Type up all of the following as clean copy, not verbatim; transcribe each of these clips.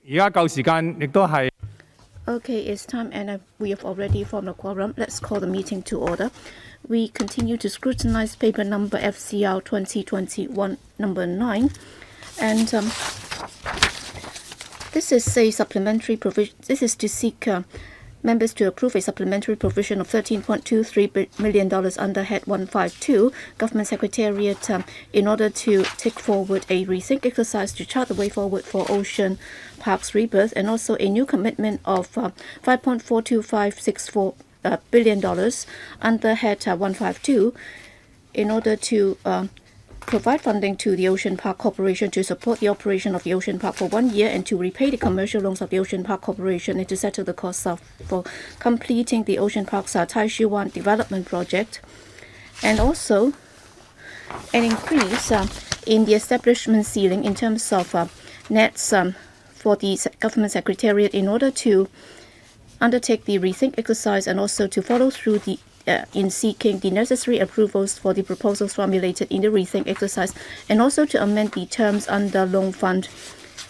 Okay, it's time and we have already formed a quorum. Let's call the meeting to order. We continue to scrutinize paper number FCR 2021 number 9. And this is a supplementary provision. This is to seek members to approve a supplementary provision of $13.23 million under Head 152, Government Secretariat, in order to take forward a rethink exercise to chart the way forward for Ocean Park's rebirth, and also a new commitment of $5.42564 billion under Head 152 in order to provide funding to the Ocean Park Corporation to support the operation of the Ocean Park for 1 year and to repay the commercial loans of the Ocean Park Corporation and to settle the costs for completing the Ocean Park's Shue development project, and also an increase in the establishment ceiling in terms of nets for the Government Secretariat in order to undertake the rethink exercise and also to follow through in seeking the necessary approvals for the proposals formulated in the rethink exercise, and also to amend the terms under Loan Fund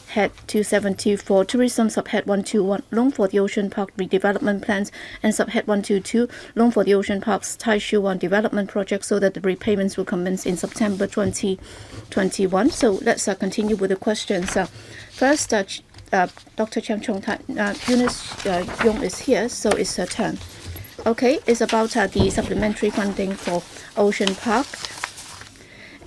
Head 270 for Tourism, Subhead 121, Loan for the Ocean Park Redevelopment Plans, and Subhead 122, Loan for the Ocean Park's Shue Development Project, so that the repayments will commence in September 2021. So let's continue with the questions. First, Dr. Chang Chong-tai, Eunice Yong is here, so it's her turn. Okay, it's about the supplementary funding for Ocean Park.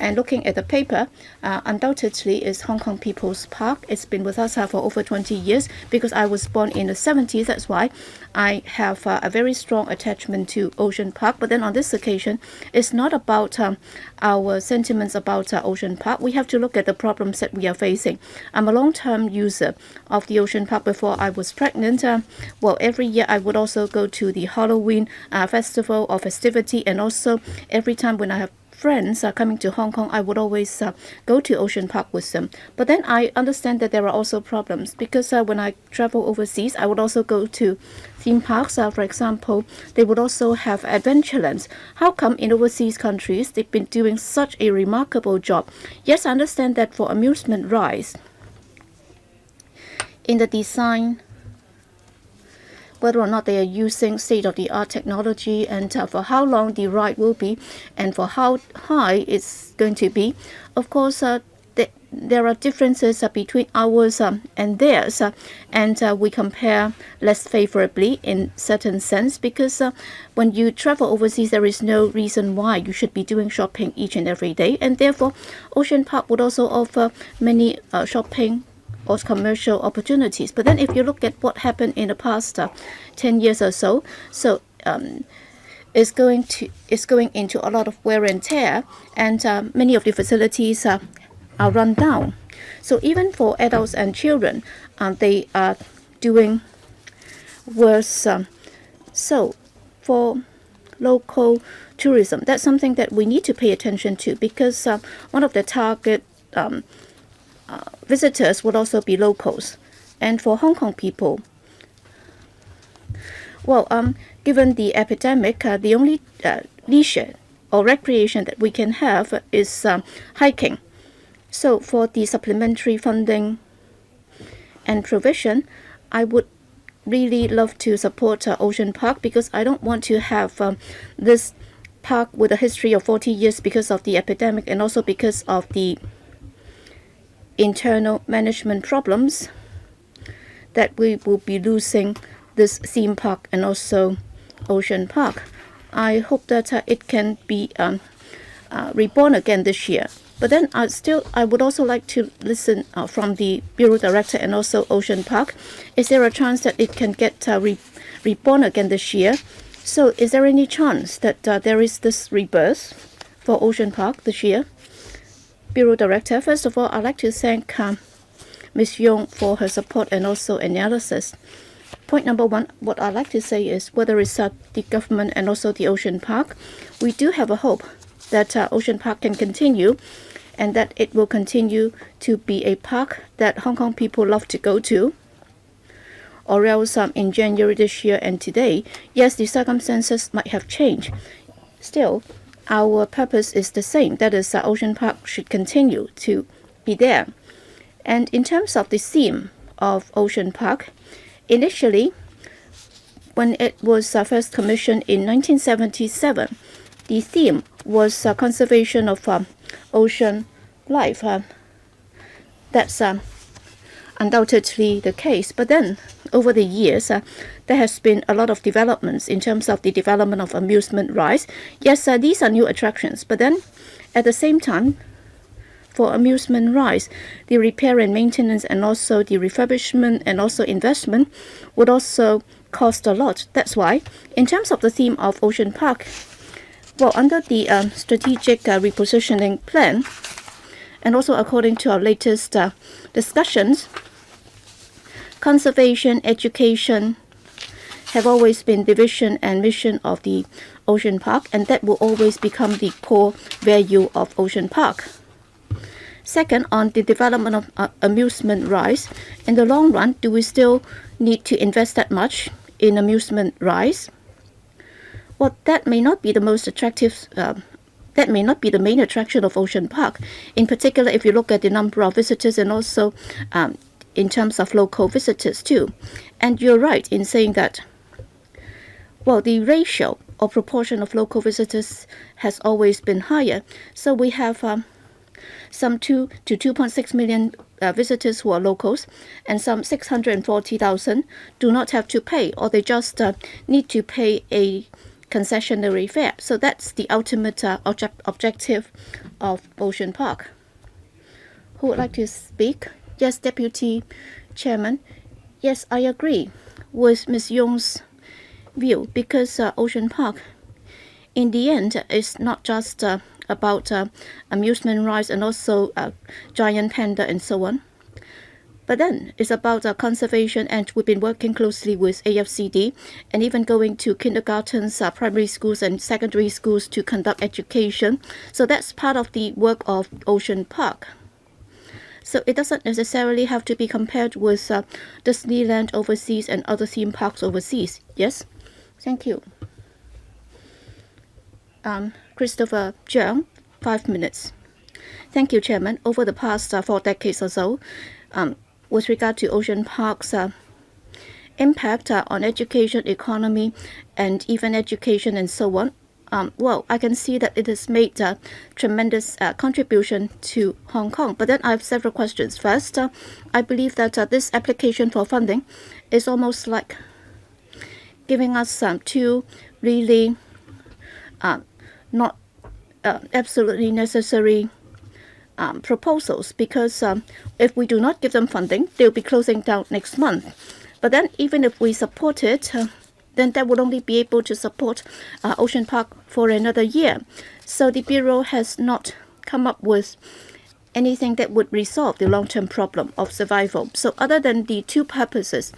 And looking at the paper, undoubtedly is Hong Kong People's Park. It's been with us for over 20 years because I was born in the 70s. That's why I have a very strong attachment to Ocean Park. But then on this occasion, it's not about our sentiments about Ocean Park. We have to look at the problems that we are facing. I'm a long-term user of the Ocean Park. Before I was pregnant, well, every year I would also go to the Halloween festival or festivity, and also every time when I have friends are coming to Hong Kong, I would always go to Ocean Park with them. But then I understand that there are also problems because when I travel overseas, I would also go to theme parks. For example, they would also have Adventurelands. How come in overseas countries they've been doing such a remarkable job? Yes, I understand that for amusement rides, in the design, whether or not they are using state-of-the-art technology, and for how long the ride will be, and for how high it's going to be. Of course, there are differences between ours and theirs, and we compare less favorably in certain sense because when you travel overseas, there is no reason why you should be doing shopping each and every day, and therefore Ocean Park would also offer many shopping or commercial opportunities. But then if you look at what happened in the past 10 years or so, it's going into a lot of wear and tear, and many of the facilities are run down. So even for adults and children, they are doing worse. So for local tourism, that's something that we need to pay attention to, because one of the target visitors would also be locals. And for Hong Kong people, well, given the epidemic, the only leisure or recreation that we can have is hiking. So for the supplementary funding and provision, I would really love to support Ocean Park, because I don't want to have this park with a history of 40 years because of the epidemic and also because of the internal management problems, that we will be losing this theme park and also Ocean Park. I hope that it can be reborn again this year. But then I would also like to listen from the Bureau Director and also Ocean Park. Is there a chance that it can get reborn again this year? So is there any chance that there is this rebirth for Ocean Park this year? Bureau Director, first of all, I'd like to thank Ms. Yong for her support and also analysis. Point number one, what I'd like to say is, whether it's the government and also the Ocean Park, we do have a hope that Ocean Park can continue, and that it will continue to be a park that Hong Kong people love to go to. Or else in January this year and today, yes, the circumstances might have changed. Still, our purpose is the same. That is, Ocean Park should continue to be there. And in terms of the theme of Ocean Park. Initially, when it was first commissioned in 1977, the theme was conservation of ocean life. That's undoubtedly the case. But then, over the years, there has been a lot of developments in terms of the development of amusement rides. Yes, these are new attractions. But then, at the same time, for amusement rides, the repair and maintenance and also the refurbishment and also investment would also cost a lot. That's why, in terms of the theme of Ocean Park, well, under the strategic repositioning plan, and also according to our latest discussions, conservation, education have always been the vision and mission of the Ocean Park, and that will always become the core value of Ocean Park. Second, on the development of amusement rides, in the long run, do we still need to invest that much in amusement rides? Well, that may not be the most attractive. That may not be the main attraction of Ocean Park. In particular, if you look at the number of visitors and also in terms of local visitors too. And you're right in saying that, well, the ratio or proportion of local visitors has always been higher. So we have some 2 to 2.6 million visitors who are locals, and some 640,000 do not have to pay, or they just need to pay a concessionary fare. So that's the ultimate objective of Ocean Park. Who would like to speak? Yes, Deputy Chairman. Yes, I agree with Ms. Yong's view, because Ocean Park, in the end, is not just about amusement rides and also giant panda and so on. But then it's about conservation, and we've been working closely with AFCD and even going to kindergartens, primary schools and secondary schools to conduct education. So that's part of the work of Ocean Park. So it doesn't necessarily have to be compared with Disneyland overseas and other theme parks overseas. Yes? Thank you. Christopher Jiang, 5 minutes. Thank you, Chairman. Over the past 4 decades or so, with regard to Ocean Park's impact on education, economy, and even education and so on, well, I can see that it has made a tremendous contribution to Hong Kong. But then I have several questions. First, I believe that this application for funding is almost like giving us two really not absolutely necessary proposals, because if we do not give them funding, they'll be closing down next month. But then even if we support it, then that would only be able to support Ocean Park for another year. So the Bureau has not come up with anything that would resolve the long-term problem of survival. So other than the two purposes,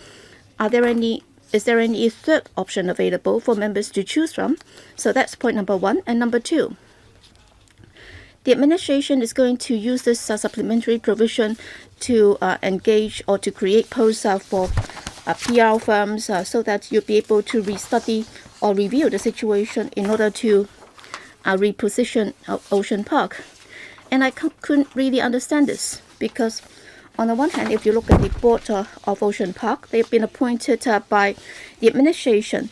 is there any third option available for members to choose from? So that's point number one. And number two, the administration is going to use this supplementary provision to engage or to create posts for PR firms so that you'll be able to restudy or review the situation in order to reposition Ocean Park. And I couldn't really understand this, because on the one hand, if you look at the board of Ocean Park, they've been appointed by the administration.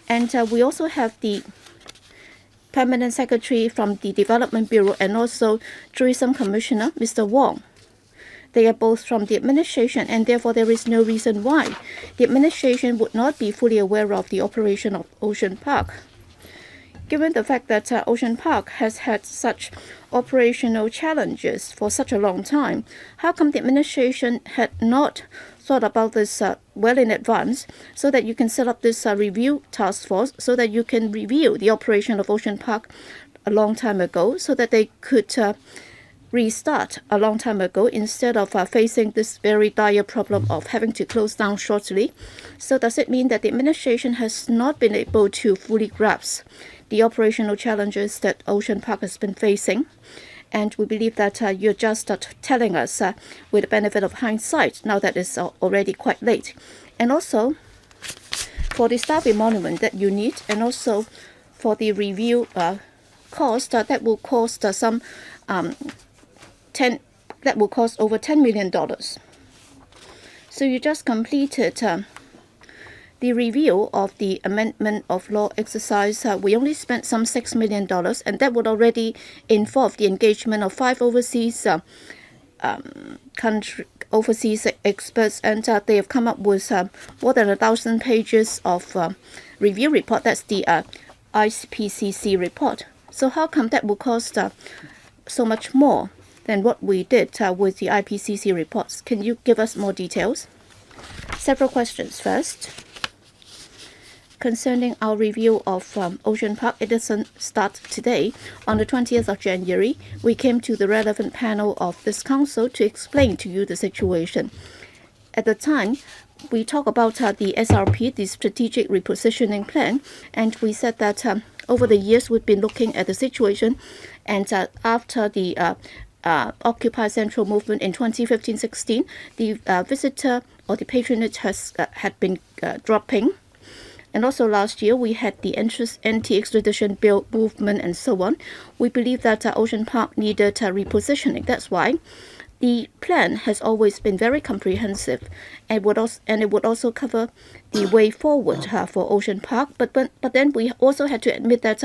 And we also have the Permanent Secretary from the Development Bureau and also Tourism Commissioner, Mr. Wong. They are both from the administration, and therefore there is no reason why the administration would not be fully aware of the operation of Ocean Park. Given the fact that Ocean Park has had such operational challenges for such a long time, how come the administration had not thought about this well in advance, so that you can set up this review task force, so that you can review the operation of Ocean Park a long time ago, so that they could restart a long time ago, instead of facing this very dire problem of having to close down shortly? So does it mean that the administration has not been able to fully grasp the operational challenges that Ocean Park has been facing? And we believe that you're just telling us with the benefit of hindsight, now that it's already quite late. And also, for the staff emolument that you need, and also for the review cost, that will cost that will cost over $10 million. So you just completed the review of the amendment of law exercise. We only spent some $6 million, and that would already involve the engagement of 5 overseas overseas experts, and they have come up with more than 1,000 pages of review report. That's the IPCC report. So how come that will cost so much more than what we did with the IPCC reports? Can you give us more details? Several questions. First, concerning our review of Ocean Park, it doesn't start today. On the 20th of January, we came to the relevant panel of this council to explain to you the situation. At the time, we talked about the SRP, the Strategic Repositioning Plan, and we said that over the years we've been looking at the situation, and after the Occupy Central movement in 2015-16, the visitor or the patronage had been dropping. And also last year, we had the anti-extradition bill movement and so on. We believe that Ocean Park needed repositioning. That's why the plan has always been very comprehensive, and it would also cover the way forward for Ocean Park. But then we also had to admit that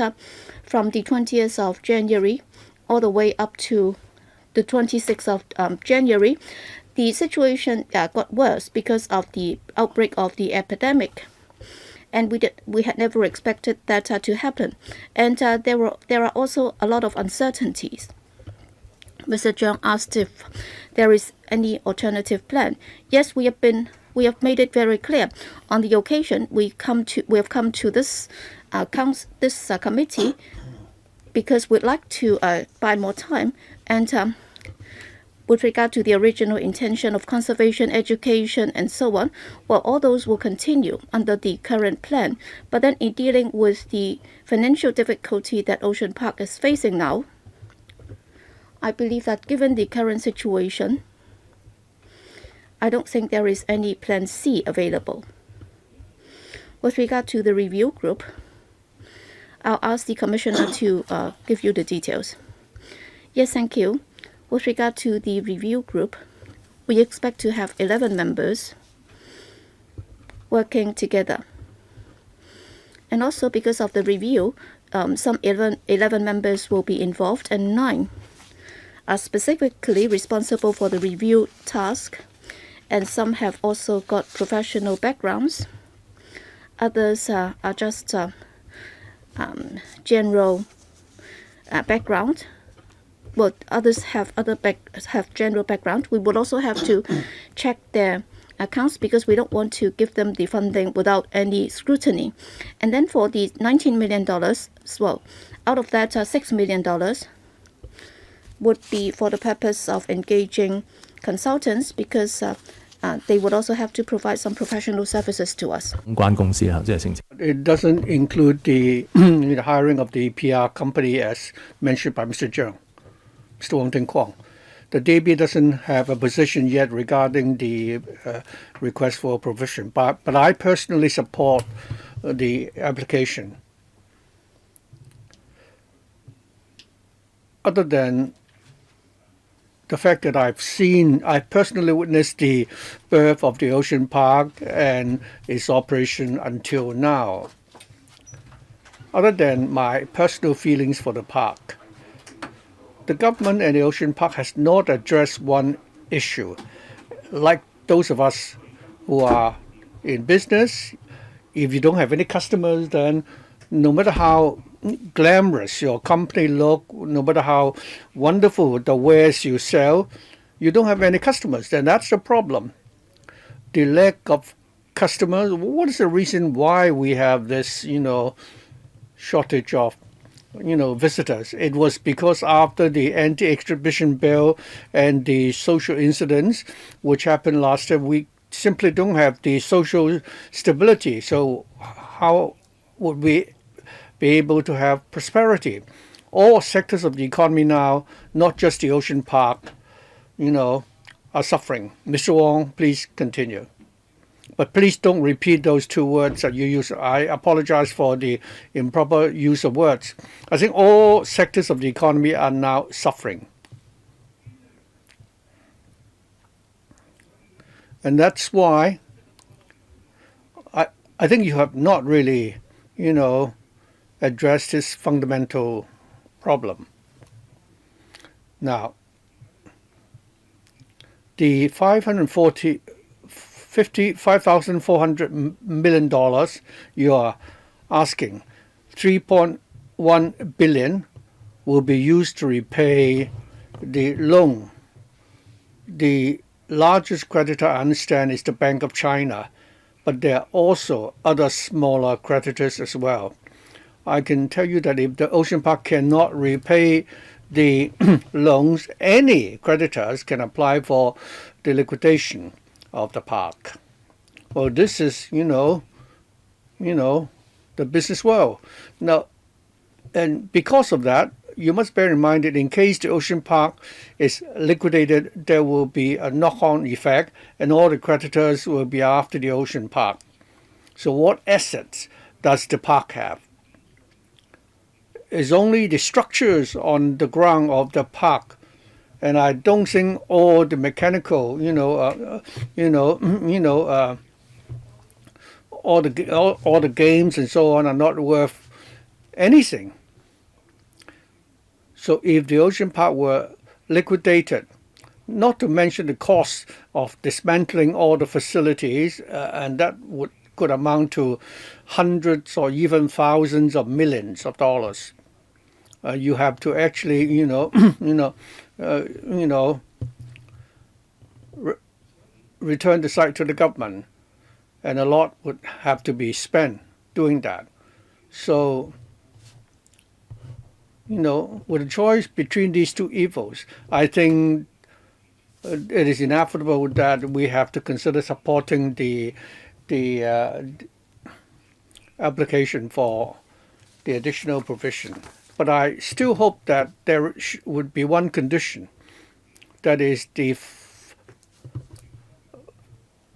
from the 20th of January all the way up to the 26th of January, the situation got worse because of the outbreak of the epidemic. And we had never expected that to happen, and there are also a lot of uncertainties. Mr. Zhang asked if there is any alternative plan. Yes, we have made it very clear. On the occasion, we have come to this committee because we'd like to buy more time, and with regard to the original intention of conservation, education, and so on, well, all those will continue under the current plan. But then in dealing with the financial difficulty that Ocean Park is facing now, I believe that given the current situation, I don't think there is any plan C available. With regard to the review group, I'll ask the Commissioner to give you the details. Yes, thank you. With regard to the review group, we expect to have 11 members working together. And also because of the review, some 11 members will be involved, and 9 are specifically responsible for the review task, and some have also got professional backgrounds. Others are just general background. Well, others have general background. We would also have to check their accounts because we don't want to give them the funding without any scrutiny. And then for the $19 million, well, out of that, $6 million would be for the purpose of engaging consultants because they would also have to provide some professional services to us. It doesn't include the hiring of the PR company as mentioned by Mr. Zhang. Mr. Wong Ting Kwong. The DB doesn't have a position yet regarding the request for provision, but I personally support the application. Other than the fact that I personally witnessed the birth of the Ocean Park and its operation until now. Other than my personal feelings for the park, the government and the Ocean Park has not addressed one issue. Like those of us who are in business, if you don't have any customers, then no matter how glamorous your company look, no matter how wonderful the wares you sell, you don't have any customers, then that's the problem. The lack of customers, what is the reason why we have this, shortage of visitors? It was because after the anti-extradition bill and the social incidents which happened last year, we simply don't have the social stability. So how would we be able to have prosperity? All sectors of the economy now, not just the Ocean Park, are suffering. Mr. Wong, please continue. But please don't repeat those 2 words that you use. I apologize for the improper use of words. I think all sectors of the economy are now suffering. And that's why I think you have not really, addressed this fundamental problem. Now, the $5,400 million you are asking, $3.1 billion will be used to repay the loan. The largest creditor, I understand, is the Bank of China, but there are also other smaller creditors as well. I can tell you that if the Ocean Park cannot repay the loans, any creditors can apply for the liquidation of the park. Well, this is, the business world. Now, and because of that, you must bear in mind that in case the Ocean Park is liquidated, there will be a knock-on effect, and all the creditors will be after the Ocean Park. So what assets does the park have? It's only the structures on the ground of the park, and I don't think all the mechanical, all the games and so on are not worth anything. So if the Ocean Park were liquidated, not to mention the cost of dismantling all the facilities, and that could amount to hundreds or even thousands of millions of dollars. You have to actually, return the site to the government, and a lot would have to be spent doing that. So, with a choice between these two evils, I think it is inevitable that we have to consider supporting the application for the additional provision. But I still hope that there would be one condition, that is the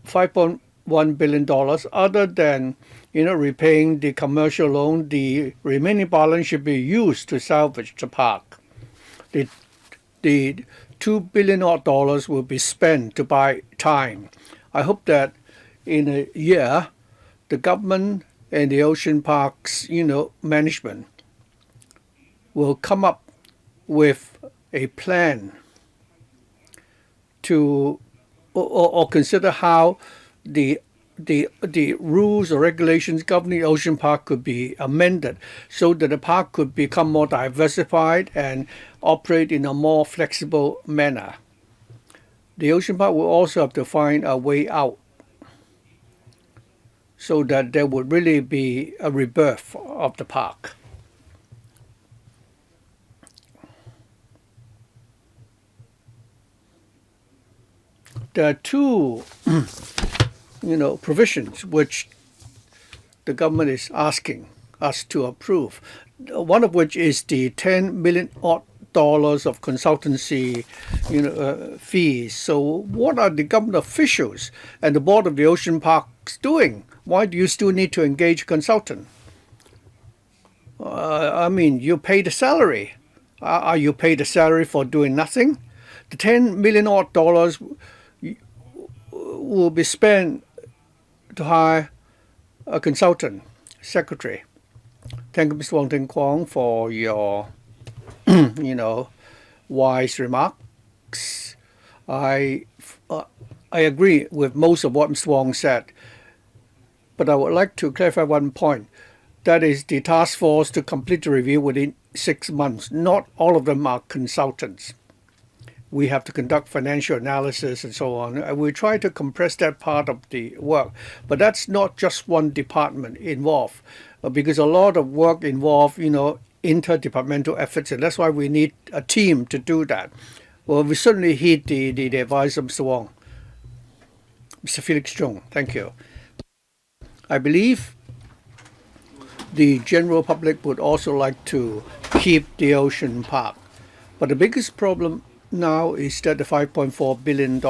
$5.1 billion, other than repaying the commercial loan, the remaining balance should be used to salvage the park. The $2 billion will be spent to buy time. I hope that in a year, the government and the Ocean Park's management will come up with a plan to or consider how the rules or regulations governing the Ocean Park could be amended so that the park could become more diversified and operate in a more flexible manner. The Ocean Park will also have to find a way out so that there would really be a rebirth of the park. There are two provisions which the government is asking us to approve. One of which is the $10 million of consultancy fees. So what are the government officials and the board of the Ocean Parks doing? Why do you still need to engage a consultant? You pay the salary. Are you paid a salary for doing nothing? The $10 million will be spent to hire a consultant, secretary. Thank you, Mr. Wong Ting Kwong, for your, wise remarks. I agree with most of what Mr. Wong said, but I would like to clarify one point. That is the task force to complete the review within 6 months. Not all of them are consultants. We have to conduct financial analysis and so on. We try to compress that part of the work. But that's not just one department involved, because a lot of work involves, interdepartmental efforts, and that's why we need a team to do that. Well, we certainly heed the advice of Mr. Wong. Mr. Felix Chung, thank you. I believe the general public would also like to keep the Ocean Park. But the biggest problem now is that the $5.4 billion.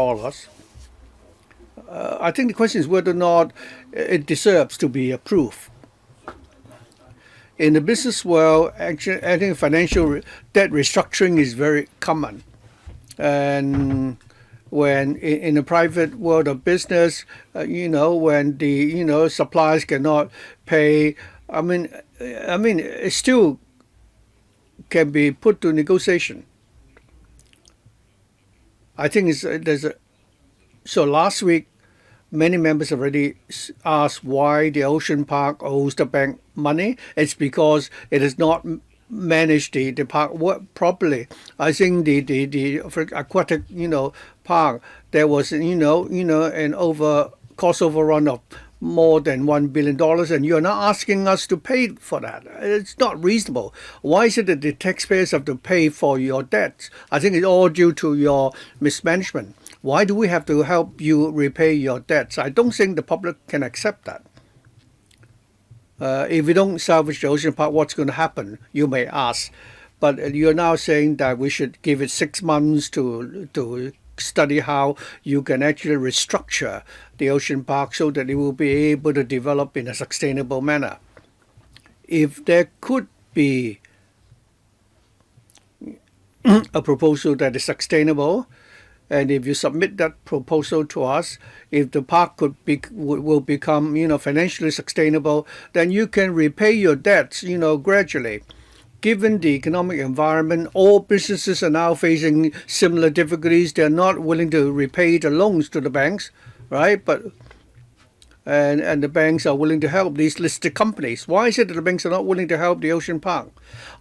I think the question is whether or not it deserves to be approved. In the business world, actually, I think financial debt restructuring is very common. And when in the private world of business, when the suppliers cannot pay. It still can be put to negotiation. I think so last week, many members already asked why the ocean park owes the bank money. It's because it has not managed the park work properly. I think the aquatic park, there was an cost overrun of more than $1 billion, and you're not asking us to pay for that. It's not reasonable. Why is it that the taxpayers have to pay for your debts? I think it's all due to your mismanagement. Why do we have to help you repay your debts? I don't think the public can accept that. If we don't salvage the ocean park, what's going to happen? You may ask. But you're now saying that we should give it 6 months to study how you can actually restructure the ocean park so that it will be able to develop in a sustainable manner. If there could be a proposal that is sustainable, and if you submit that proposal to us, if the park will become financially sustainable, then you can repay your debts gradually. Given the economic environment, all businesses are now facing similar difficulties. They're not willing to repay the loans to the banks, right? And the banks are willing to help these listed companies. Why is it that the banks are not willing to help the ocean park?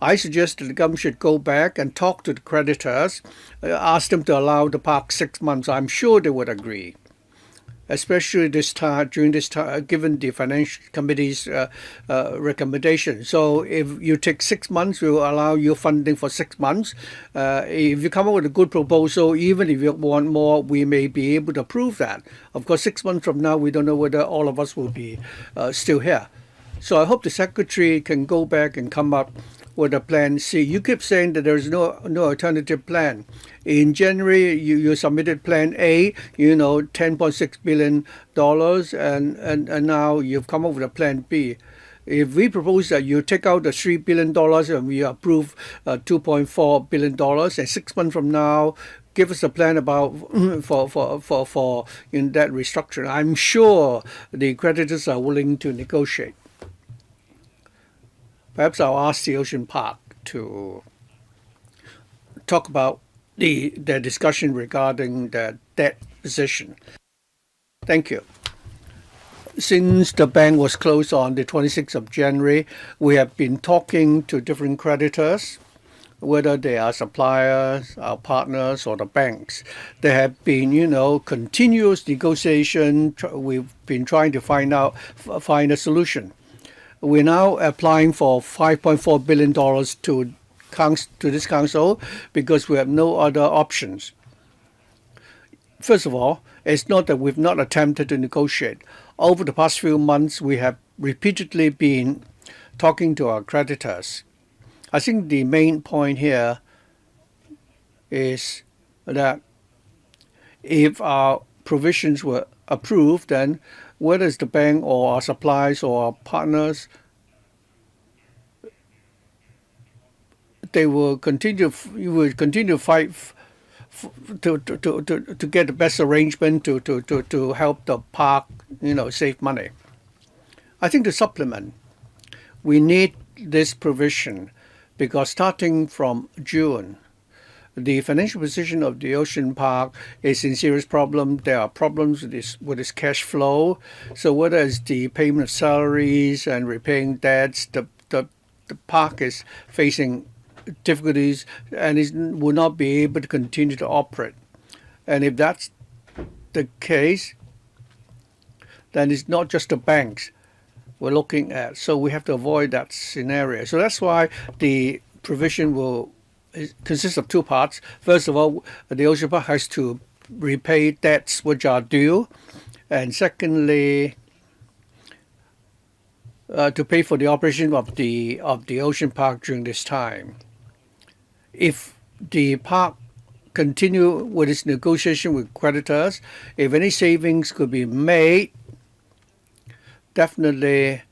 I suggest that the government should go back and talk to the creditors, ask them to allow the park 6 months. I'm sure they would agree, especially during this time, given the financial committee's recommendation. So if you take 6 months, we'll allow you funding for 6 months. If you come up with a good proposal, even if you want more, we may be able to approve that. Of course, 6 months from now, we don't know whether all of us will be still here. So I hope the Secretary can go back and come up with a plan C. You keep saying that there is no alternative plan. In January, you submitted Plan A, $10.6 billion, and now you've come up with a Plan B. If we propose that you take out the $3 billion and we approve $2.4 billion, and 6 months from now, give us a plan about for in that restructuring, I'm sure the creditors are willing to negotiate. Perhaps I'll ask the Ocean Park to talk about their discussion regarding the debt position. Thank you. Since the bank was closed on the 26th of January, we have been talking to different creditors, whether they are suppliers, our partners, or the banks. There have been, continuous negotiation. We've been trying to find a solution. We're now applying for $5.4 billion to this council because we have no other options. First of all, it's not that we've not attempted to negotiate. Over the past few months, we have repeatedly been talking to our creditors. I think the main point here is that if our provisions were approved, then whether it's the bank or our suppliers or our partners, they will continue to fight to get the best arrangement to help the park, save money. I think to supplement, we need this provision because starting from June, the financial position of the ocean park is in serious problem. There are problems with its cash flow. So whether it's the payment of salaries and repaying debts, the park is facing difficulties and will not be able to continue to operate. And if that's the case, then it's not just the banks we're looking at. So we have to avoid that scenario. So that's why the provision it consists of two parts. First of all, the ocean park has to repay debts which are due, and secondly, to pay for the operation of the ocean park during this time. If the park continue with its negotiation with creditors, if any savings could be made, definitely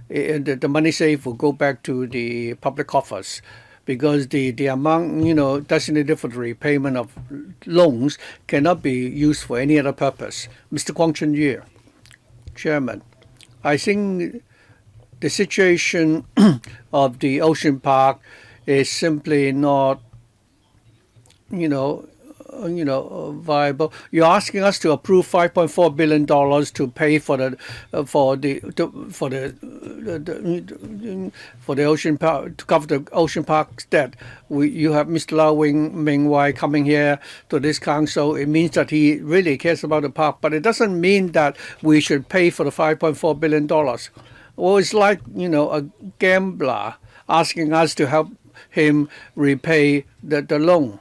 the money saved will go back to the public coffers. because the amount, designated for the repayment of loans cannot be used for any other purpose. Mr. Kwong Chun-Yew, Chairman, I think the situation of the Ocean Park is simply not, viable. You're asking us to approve $5.4 billion to pay for the Ocean Park, to cover the Ocean Park's debt. You have Mr. Lau Ming Wai coming here to this council. It means that he really cares about the park, but it doesn't mean that we should pay for the $5.4 billion. Well, it's like, a gambler asking us to help him repay the loan.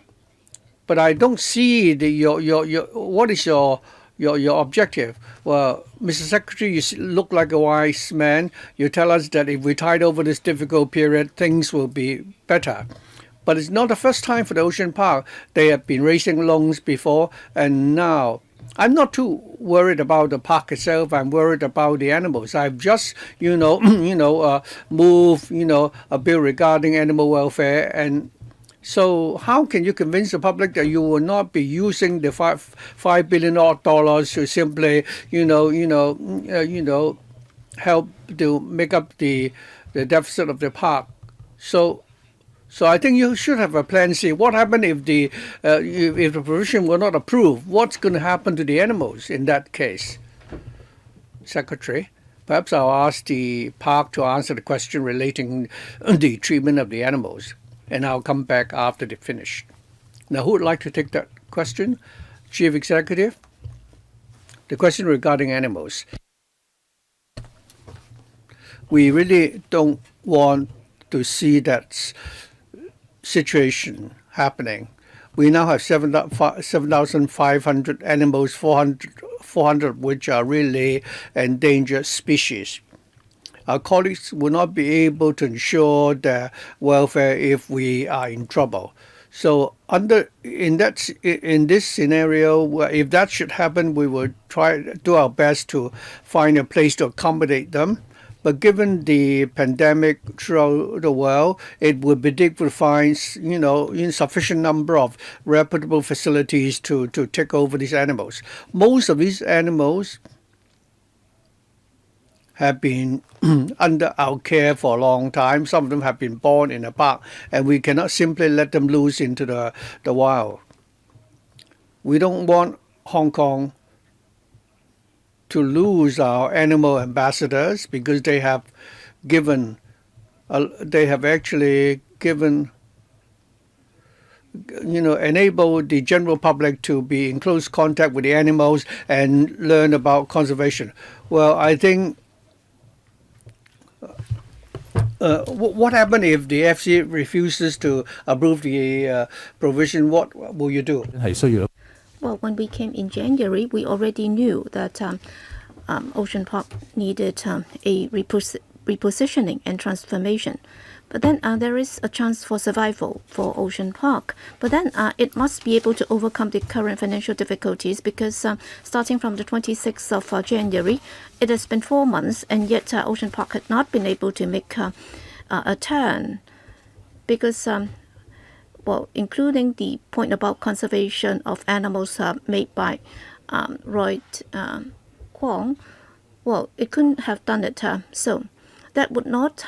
But I don't see what is your objective? Well, Mr. Secretary, you look like a wise man. You tell us that if we tide over this difficult period, things will be better. But it's not the first time for the Ocean Park. They have been raising loans before, and now I'm not too worried about the park itself. I'm worried about the animals. I've just, moved, a bill regarding animal welfare, and so how can you convince the public that you will not be using the $5 billion to simply, help to make up the deficit of the park? So I think you should have a plan C. What happens if the provision were not approved? What's going to happen to the animals in that case? Secretary, perhaps I'll ask the park to answer the question relating the treatment of the animals, and I'll come back after they finish. Now, who would like to take that question? Chief Executive? The question regarding animals. We really don't want to see that situation happening. We now have 7,500 animals, 400 which are really endangered species. Our colleagues will not be able to ensure their welfare if we are in trouble. So in this scenario, if that should happen, we will try to do our best to find a place to accommodate them. But given the pandemic throughout the world, it would be difficult to find, insufficient number of reputable facilities to take over these animals. Most of these animals have been under our care for a long time. Some of them have been born in a park, and we cannot simply let them loose into the wild. We don't want Hong Kong to lose our animal ambassadors, because they have actually enabled the general public to be in close contact with the animals and learn about conservation. Well, I think what happens if the FC refuses to approve the provision? What will you do? Well, when we came in January, we already knew that Ocean Park needed a repositioning and transformation. But then there is a chance for survival for Ocean Park. But then it must be able to overcome the current financial difficulties, because starting from the 26th of January, it has been 4 months, and yet Ocean Park had not been able to make a turn, because including the point about conservation of animals made by Roy Kwong, it couldn't have done it. So that would not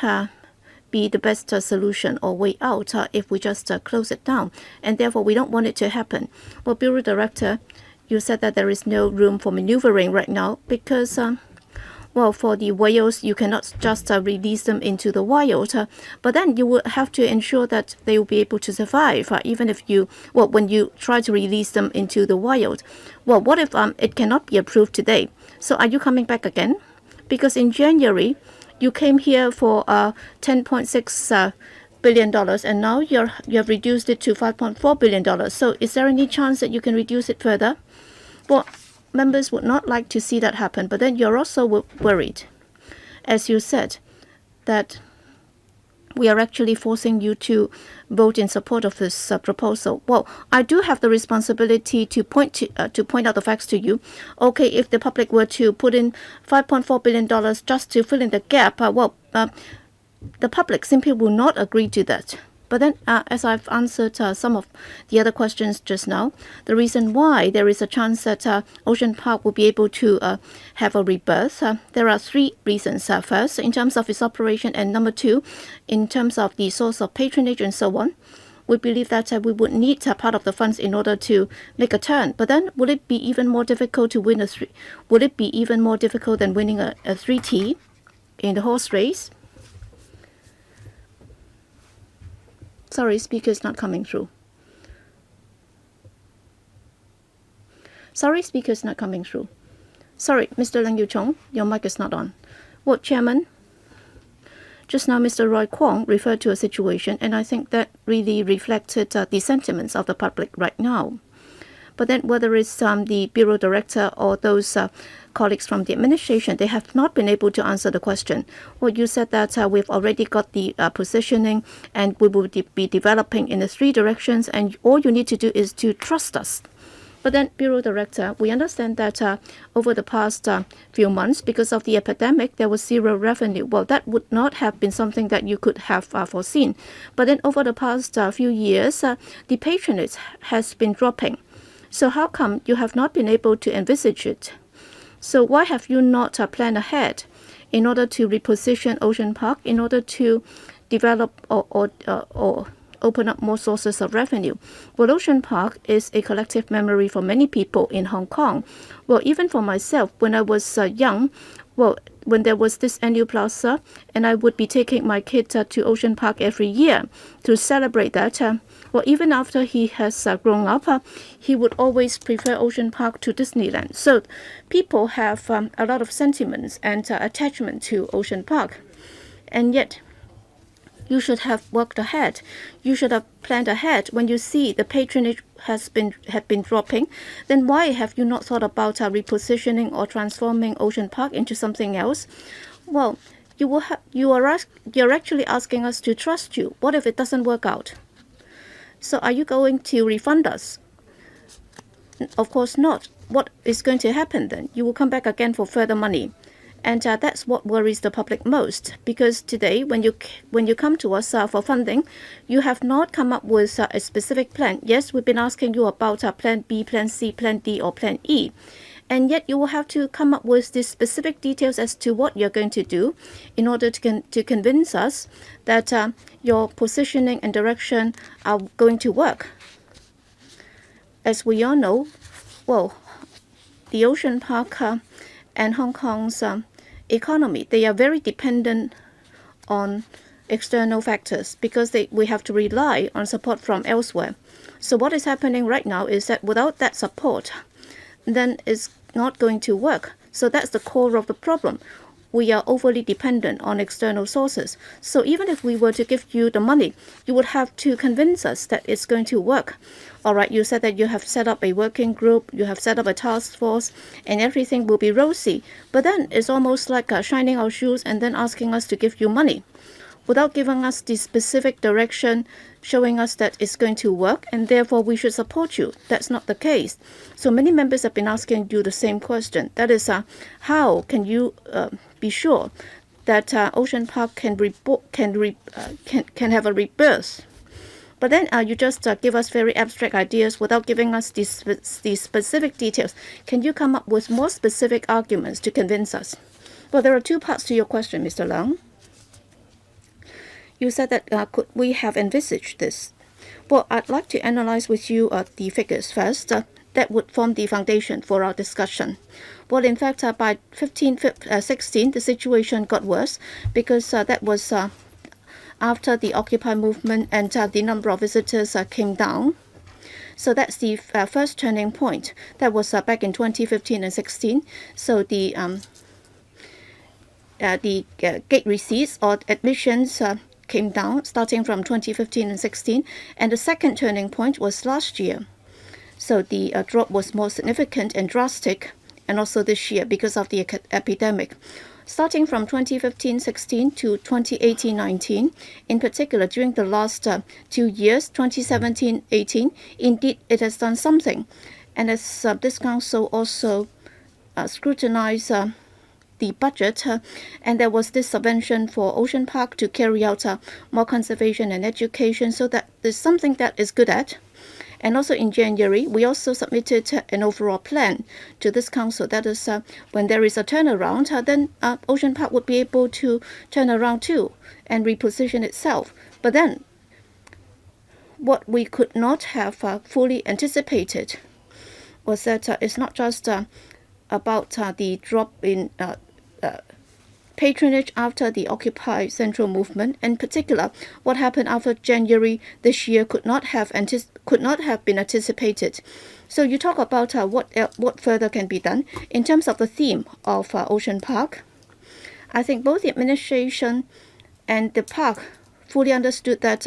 be the best solution or way out if we just close it down. And therefore, we don't want it to happen. Well, Bureau Director, you said that there is no room for maneuvering right now, because for the whales, you cannot just release them into the wild, but then you will have to ensure that they will be able to survive, even if when you try to release them into the wild. Well, what if it cannot be approved today? So are you coming back again? Because in January, you came here for $10.6 billion, and now you have reduced it to $5.4 billion. So is there any chance that you can reduce it further? Well, members would not like to see that happen, but then you're also worried, as you said, that we are actually forcing you to vote in support of this proposal. Well, I do have the responsibility to point out the facts to you. Okay, if the public were to put in $5.4 billion just to fill in the gap, the public simply will not agree to that. But then, as I've answered some of the other questions just now, the reason why there is a chance that Ocean Park will be able to have a rebirth, there are three reasons. First, in terms of its operation, and number two, in terms of the source of patronage and so on. We believe that we would need part of the funds in order to make a turn. But then, would it be even more difficult to win would it be even more difficult than winning a 3T in the horse race? Sorry, speaker is not coming through. Sorry, speaker is not coming through. Sorry, Mr. Leng Yu Chong, your mic is not on. What, Chairman? Just now, Mr. Roy Kwong referred to a situation, and I think that really reflected the sentiments of the public right now. But then, whether it's the Bureau Director or those colleagues from the administration, they have not been able to answer the question. Well, you said that we've already got the positioning, and we will be developing in the three directions, and all you need to do is to trust us. But then, Bureau Director, we understand that over the past few months, because of the epidemic, there was zero revenue. Well, that would not have been something that you could have foreseen. But then, over the past few years, the patronage has been dropping. So how come you have not been able to envisage it? So why have you not planned ahead in order to reposition Ocean Park, in order to develop or open up more sources of revenue? Well, Ocean Park is a collective memory for many people in Hong Kong. Well, even for myself, when I was young, well, when there was this annual plaza, and I would be taking my kid to Ocean Park every year to celebrate that. Well, even after he has grown up, he would always prefer Ocean Park to Disneyland. So people have a lot of sentiments and attachment to Ocean Park. And yet, you should have worked ahead. You should have planned ahead. When you see the patronage have been dropping, then why have you not thought about repositioning or transforming Ocean Park into something else? Well, you're actually asking us to trust you. What if it doesn't work out? So are you going to refund us? Of course not. What is going to happen then? You will come back again for further money. And that's what worries the public most, because today, when you come to us for funding, you have not come up with a specific plan. Yes, we've been asking you about Plan B, Plan C, Plan D, or Plan E, and yet you will have to come up with the specific details as to what you're going to do in order to convince us that your positioning and direction are going to work. As we all know, well, the Ocean Park and Hong Kong's economy, they are very dependent on external factors because we have to rely on support from elsewhere. So what is happening right now is that without that support, then it's not going to work. So that's the core of the problem. We are overly dependent on external sources. So even if we were to give you the money, you would have to convince us that it's going to work. All right, you said that you have set up a working group, you have set up a task force, and everything will be rosy. But then it's almost like shining our shoes and then asking us to give you money without giving us the specific direction, showing us that it's going to work, and therefore we should support you. That's not the case. So many members have been asking you the same question. That is, how can you be sure that Ocean Park can have a rebirth? But then you just give us very abstract ideas without giving us these specific details. Can you come up with more specific arguments to convince us? Well, there are two parts to your question, Mr. Leung. You said that could we have envisaged this? Well, I'd like to analyze with you the figures first. That would form the foundation for our discussion. Well, in fact, by 16, the situation got worse because that was after the Occupy movement and the number of visitors came down. So that's the first turning point. That was back in 2015 and 16. So the gate receipts or admissions came down starting from 2015 and 16. And the second turning point was last year. So the drop was more significant and drastic, and also this year because of the epidemic. Starting from 2015-16 to 2018-19, in particular during the last 2 years, 2017-18, indeed it has done something. And as this council also scrutinized the budget, and there was this subvention for Ocean Park to carry out more conservation and education, so that there's something that is good at. And also in January, we also submitted an overall plan to this council. That is, when there is a turnaround, then Ocean Park would be able to turn around too and reposition itself. But then, what we could not have fully anticipated was that it's not just about the drop in patronage after the Occupy Central movement. In particular, what happened after January this year could not have been anticipated. So you talk about what further can be done in terms of the theme of Ocean Park. I think both the administration and the park fully understood that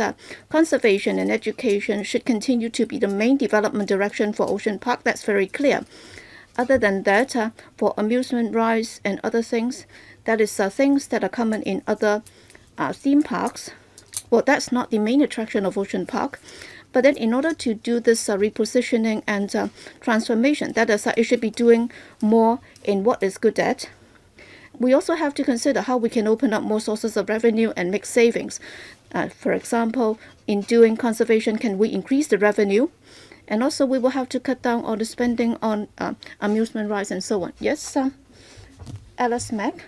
conservation and education should continue to be the main development direction for Ocean Park. That's very clear. Other than that, for amusement rides and other things, that is things that are common in other theme parks. Well, that's not the main attraction of Ocean Park. But then in order to do this repositioning and transformation, that is, it should be doing more in what is good at. We also have to consider how we can open up more sources of revenue and make savings. For example, in doing conservation, can we increase the revenue? And also we will have to cut down on the spending on amusement rides and so on. Yes, Alice Mack,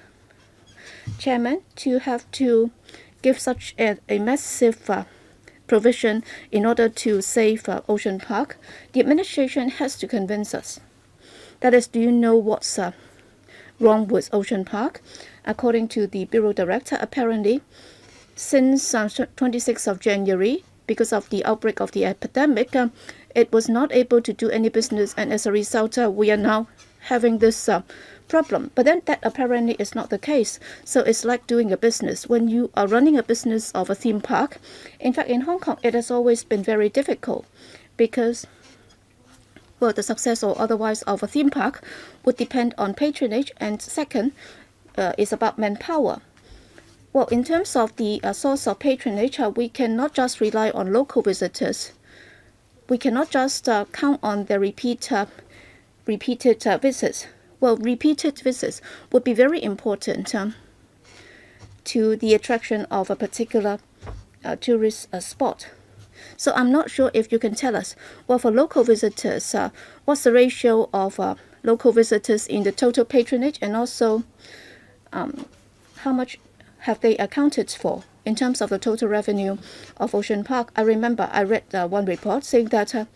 Chairman, to have to give such a massive provision in order to save Ocean Park, the administration has to convince us. That is, do you know what's wrong with Ocean Park? According to the Bureau Director, apparently, since 26th of January, because of the outbreak of the epidemic, it was not able to do any business, and as a result, we are now having this problem. But then that apparently is not the case. So it's like doing a business. When you are running a business of a theme park, in fact, in Hong Kong, it has always been very difficult because, well, the success or otherwise of a theme park would depend on patronage, and second, is about manpower. Well, in terms of the source of patronage, we cannot just rely on local visitors. We cannot just count on the repeated visits. Well, repeated visits would be very important to the attraction of a particular tourist spot. So I'm not sure if you can tell us, well, for local visitors, what's the ratio of local visitors in the total patronage, and also how much have they accounted for in terms of the total revenue of Ocean Park? I remember I read one report saying that,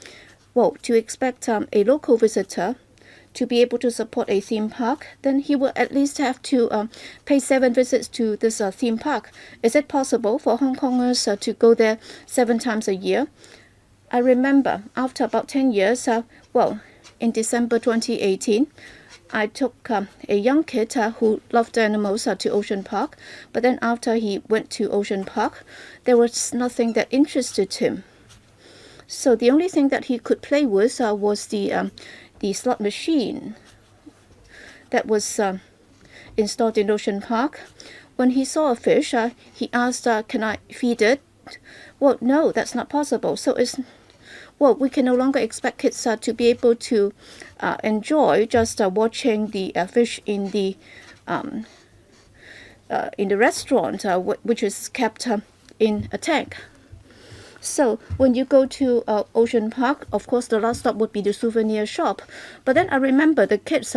well, to expect a local visitor to be able to support a theme park, then he will at least have to pay 7 visits to this theme park. Is it possible for Hong Kongers to go there 7 times a year? I remember after about 10 years, well, in December 2018, I took a young kid who loved animals to Ocean Park, but then after he went to Ocean Park, there was nothing that interested him. So the only thing that he could play with was the slot machine that was installed in Ocean Park. When he saw a fish, he asked, can I feed it? Well, no, that's not possible. So we can no longer expect kids to be able to enjoy just watching the fish in the restaurant, which is kept in a tank. So when you go to Ocean Park, of course, the last stop would be the souvenir shop. But then I remember the kids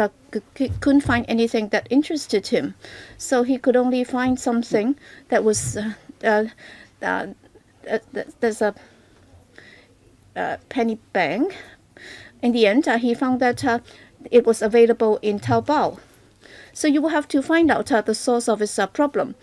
couldn't find anything that interested him. So he could only find something that was, there's a penny bank. In the end, he found that it was available in Taobao. So you will have to find out the source of his problem.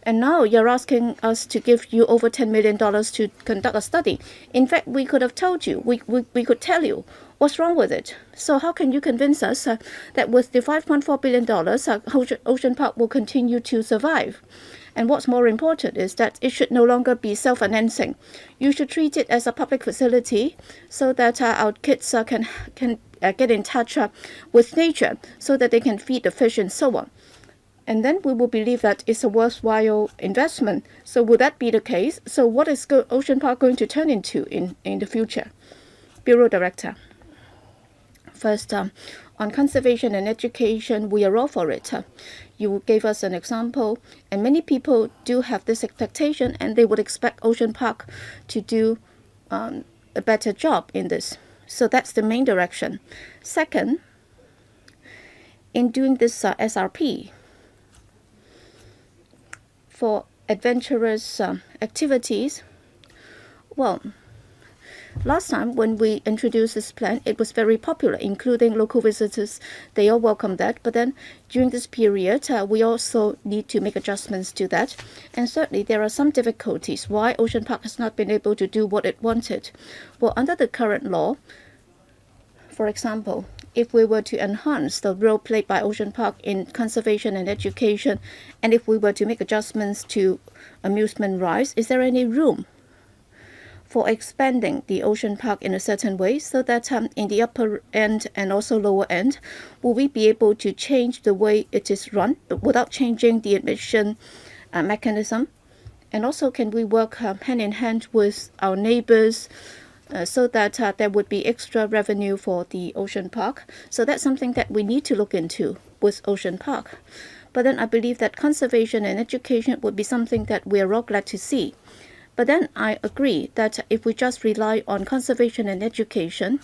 And now you're asking us to give you over $10 million to conduct a study. In fact, we could have told you, we could tell you what's wrong with it. So how can you convince us that with the $5.4 billion, Ocean Park will continue to survive? And what's more important is that it should no longer be self-financing. You should treat it as a public facility so that our kids can get in touch with nature, so that they can feed the fish and so on. And then we will believe that it's a worthwhile investment. So would that be the case? So what is Ocean Park going to turn into in the future? Bureau Director. First, on conservation and education, we are all for it. You gave us an example, and many people do have this expectation, and they would expect Ocean Park to do a better job in this. So that's the main direction. Second, in doing this SRP for adventurous activities, well, last time when we introduced this plan, it was very popular, including local visitors. They all welcomed that. But then during this period, we also need to make adjustments to that. And certainly there are some difficulties why Ocean Park has not been able to do what it wanted. Well, under the current law, for example, if we were to enhance the role played by Ocean Park in conservation and education, and if we were to make adjustments to amusement rides, is there any room for expanding the Ocean Park in a certain way so that in the upper end and also lower end, will we be able to change the way it is run but without changing the admission mechanism? And also, can we work hand in hand with our neighbors so that there would be extra revenue for the Ocean Park? So that's something that we need to look into with Ocean Park. But then I believe that conservation and education would be something that we are all glad to see. But then I agree that if we just rely on conservation and education,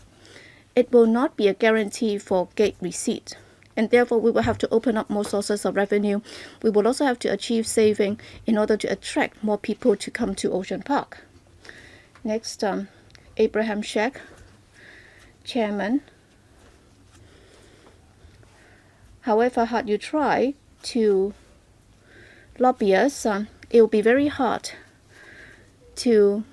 it will not be a guarantee for gate receipt. And therefore, we will have to open up more sources of revenue. We will also have to achieve saving in order to attract more people to come to Ocean Park. Next, Abraham Sheck, Chairman. However hard you try to lobby us, it will be very hard to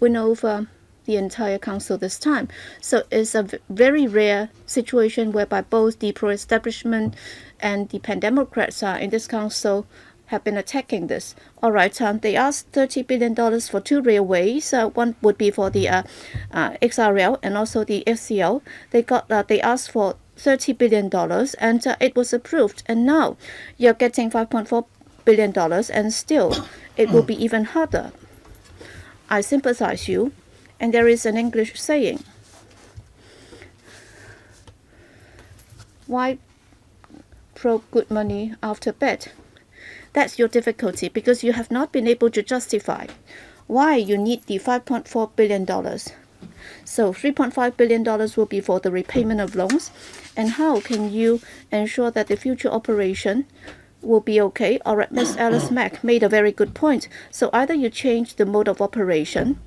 win over the entire council this time. So it's a very rare situation whereby both the pro-establishment and the pan-democrats in this council have been attacking this. All right, they asked $30 billion for two railways. One would be for the XRL and also the FCL. They asked for $30 billion and it was approved. And now you're getting $5.4 billion and still it will be even harder. I sympathize you. And there is an English saying, why throw good money after bad? That's your difficulty because you have not been able to justify why you need the $5.4 billion. So $3.5 billion will be for the repayment of loans. And how can you ensure that the future operation will be okay? All right, Ms. Alice Mack made a very good point. So either you change the mode of operation,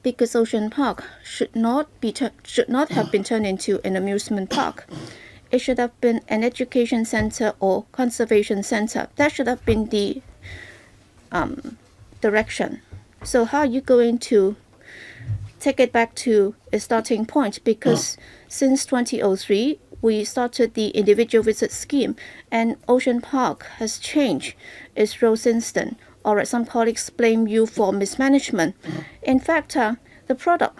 because Ocean Park should not have been turned into an amusement park. It should have been an education center or conservation center. That should have been the direction. So how are you going to take it back to a starting point? Because since 2003, we started the individual visit scheme, and Ocean Park has changed its role since then. All right, some colleagues blame you for mismanagement. In fact, the product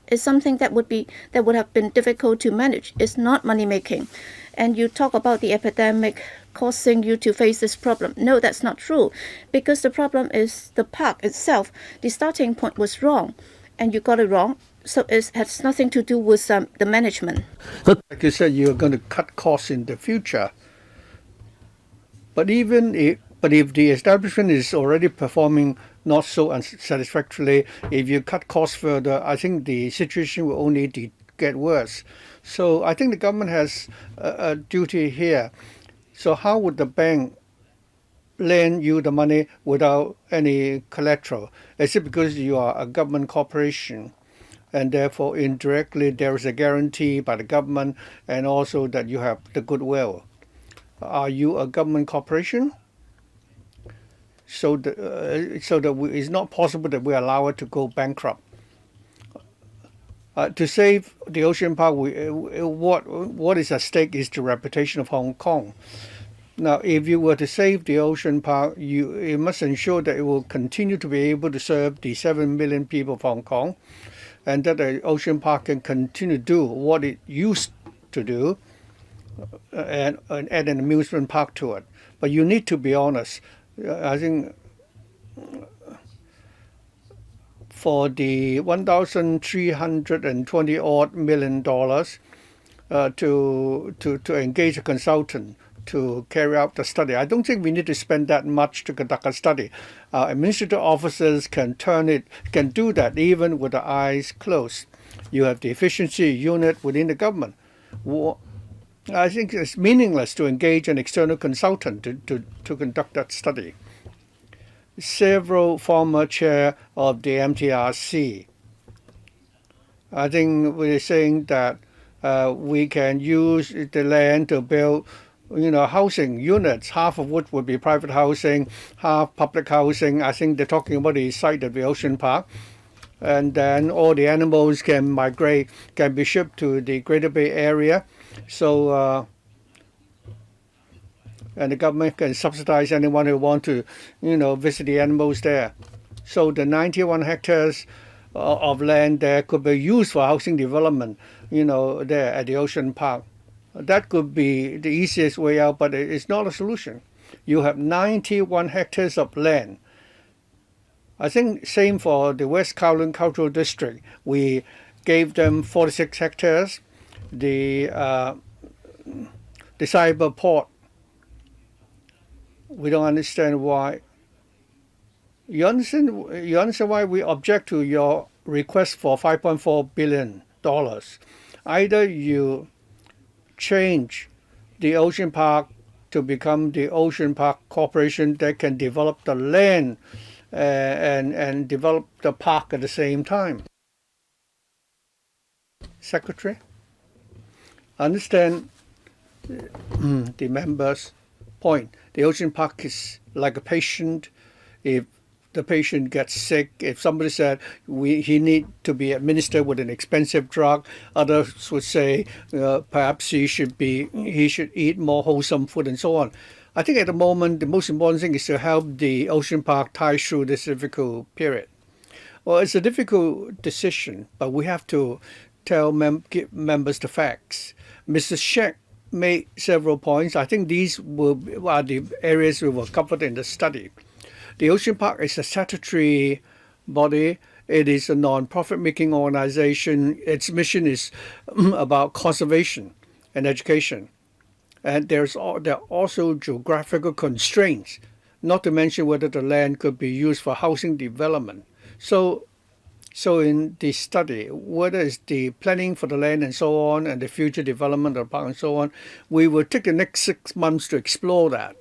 is something that would have been difficult to manage. It's not money making. And you talk about the epidemic causing you to face this problem. No, that's not true, because the problem is the park itself. The starting point was wrong, and you got it wrong. So it has nothing to do with the management. Like you said, you're going to cut costs in the future. But if the establishment is already performing not so unsatisfactorily, if you cut costs further, I think the situation will only get worse. So I think the government has a duty here. So how would the bank lend you the money without any collateral? Is it because you are a government corporation, and therefore indirectly there is a guarantee by the government, and also that you have the goodwill? Are you a government corporation? So that it's not possible that we allow it to go bankrupt. To save the Ocean Park, what is at stake is the reputation of Hong Kong. Now, if you were to save the Ocean Park, you must ensure that it will continue to be able to serve the 7 million people of Hong Kong, and that the Ocean Park can continue to do what it used to do, and add an amusement park to it. But you need to be honest. I think for the $1,320 odd million to engage a consultant to carry out the study. I don't think we need to spend that much to conduct a study. Our administrative officers can do that even with the eyes closed. You have the efficiency unit within the government. I think it's meaningless to engage an external consultant to conduct that study. Several former chair of the MTRC, I think we're saying that we can use the land to build, housing units, half of which would be private housing, half public housing. I think they're talking about the site of the ocean park. And then all the animals can migrate, can be shipped to the Greater Bay Area. So, and the government can subsidize anyone who want to, visit the animals there. So the 91 hectares of land there could be used for housing development, there at the ocean park. That could be the easiest way out, but it's not a solution. You have 91 hectares of land. I think same for the West Kowloon Cultural District. We gave them 46 hectares. The cyber port, we don't understand why. You understand why we object to your request for $5.4 billion. Either you change the ocean park to become the Ocean Park Corporation that can develop the land and develop the park at the same time. Secretary, I understand the member's point. The ocean park is like a patient. If the patient gets sick, if somebody said he need to be administered with an expensive drug, others would say perhaps he should eat more wholesome food and so on. I think at the moment the most important thing is to help the ocean park tie through this difficult period. Well, it's a difficult decision, but we have to give members the facts. Mr. Shue made several points. I think these are the areas we will cover in the study. The Ocean Park is a statutory body. It is a non-profit making organization. Its mission is about conservation and education. And there are also geographical constraints, not to mention whether the land could be used for housing development. So in the study, whether it's the planning for the land and so on, and the future development of the park and so on, we will take the next 6 months to explore that,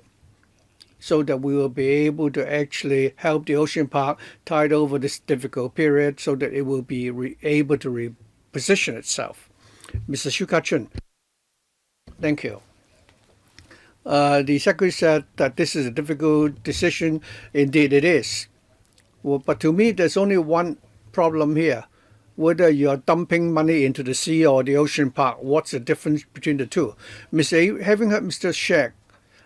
so that we will be able to actually help the ocean park tide over this difficult period, so that it will be able to reposition itself. Mr. Shue Ka-chun. Thank you. The Secretary said that this is a difficult decision. Indeed it is. Well, but to me, there's only one problem here. Whether you're dumping money into the sea or the ocean park, what's the difference between the two? Having heard Mr. Shue,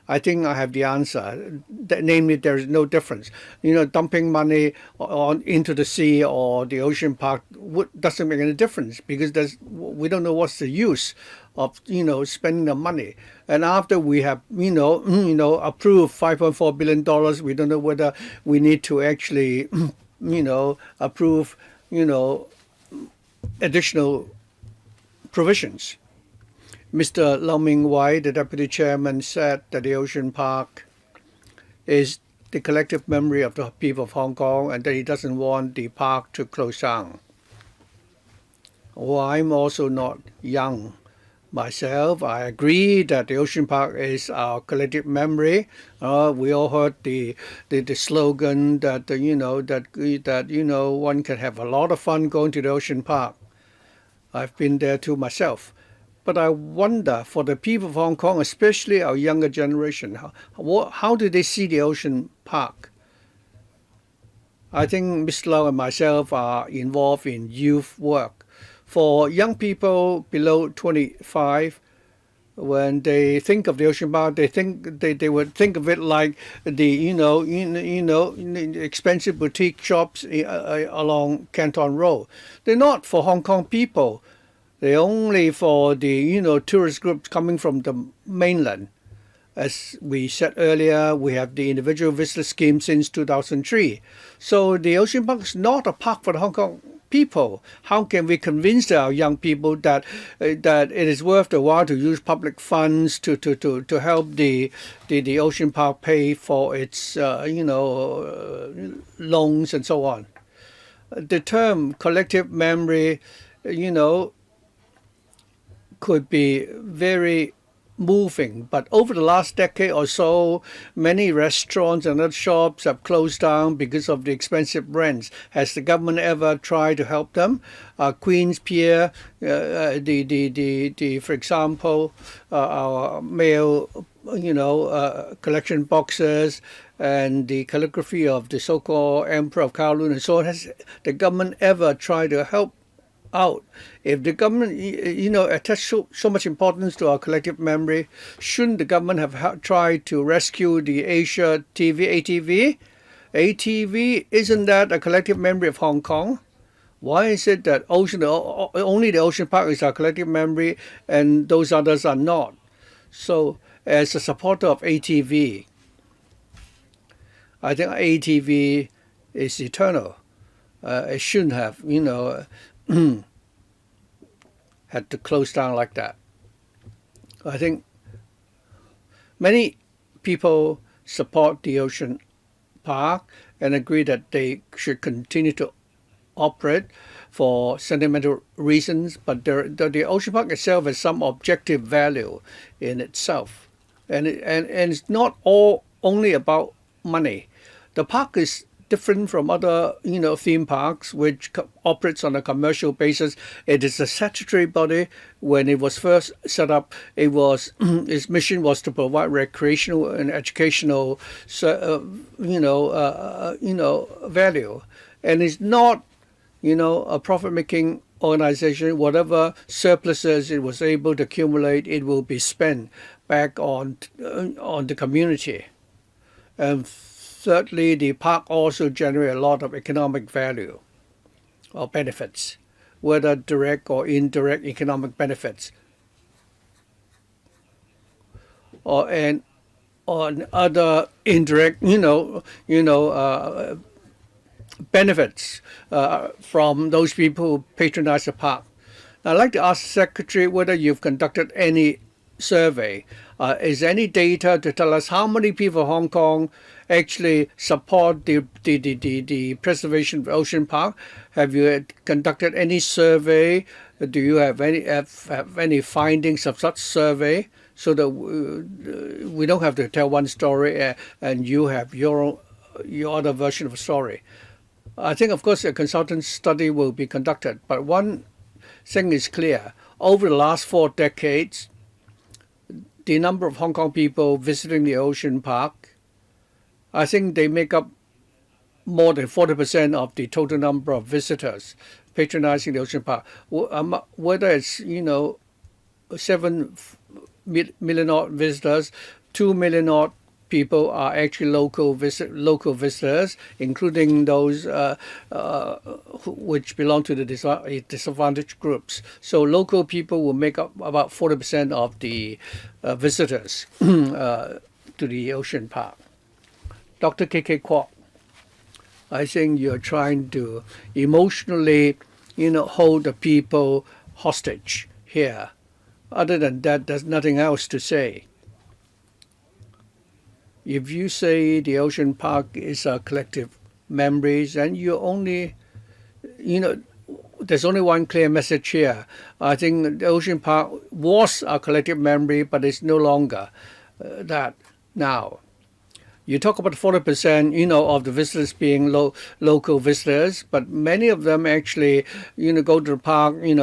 I think I have the answer. Namely, there is no difference. Dumping money into the sea or the ocean park doesn't make any difference, because we don't know what's the use of spending the money. And after we have approved $5.4 billion, we don't know whether we need to actually approve additional provisions. Mr. Lau Ming-wai, the Deputy Chairman, said that the Ocean Park is the collective memory of the people of Hong Kong, and that he doesn't want the park to close down. Well, I'm also not young myself. I agree that the Ocean Park is our collective memory. We all heard the slogan that one can have a lot of fun going to the Ocean Park. I've been there too myself. But I wonder, for the people of Hong Kong, especially our younger generation, how do they see the ocean park? I think Ms. Lau and myself are involved in youth work. For young people below 25, when they think of the ocean park, they would think of it like the expensive boutique shops along Canton Road. They're not for Hong Kong people. They're only for the tourist groups coming from the mainland. As we said earlier, we have the individual visitor scheme since 2003. So the Ocean Park is not a park for the Hong Kong people. How can we convince our young people that that it is worth the while to use public funds to help the Ocean Park pay for its loans and so on? The term collective memory, could be very moving, but over the last decade or so, many restaurants and other shops have closed down because of the expensive rents. Has the government ever tried to help them? Queen's Pier, for example, our mail, collection boxes and the calligraphy of the so-called Emperor of Kowloon and so on. Has the government ever tried to help out? If the government, attach so much importance to our collective memory, shouldn't the government have tried to rescue the Asia TV, ATV? ATV, isn't that a collective memory of Hong Kong? Why is it that only the Ocean Park is our collective memory and those others are not? So, as a supporter of ATV, I think ATV is eternal. It shouldn't have, had to close down like that. I think many people support the Ocean Park and agree that they should continue to operate for sentimental reasons, but the Ocean Park itself has some objective value in itself. And it's not only about money. The park is different from other, theme parks, which operates on a commercial basis. It is a statutory body. When it was first set up, its mission was to provide recreational and educational, value, and it's not, a profit-making organization. Whatever surpluses it was able to accumulate, it will be spent back on the community. And thirdly, the park also generates a lot of economic value or benefits, whether direct or indirect economic benefits, and on other indirect, benefits from those people who patronize the park. Now, I'd like to ask the Secretary whether you've conducted any survey. Is there any data to tell us how many people in Hong Kong actually support the preservation of Ocean Park? Have you conducted any survey? Do you have any findings of such survey, so that we don't have to tell one story and you have your other version of a story? I think, of course, a consultant study will be conducted, but one thing is clear. Over the last 4 decades, the number of Hong Kong people visiting the Ocean Park, I think they make up more than 40% of the total number of visitors patronizing the Ocean Park. Whether it's, 7 million odd visitors, 2 million odd people are actually local visitors, including those which belong to the disadvantaged groups. So local people will make up about 40% of the visitors to the Ocean Park. Dr. K.K. Kwok, I think you're trying to emotionally, hold the people hostage here. Other than that, there's nothing else to say. If you say the Ocean Park is our collective memories, and you only, there's only one clear message here. I think the Ocean Park was our collective memory, but it's no longer that now. You talk about 40%, of the visitors being local visitors, but many of them actually, go to the park, with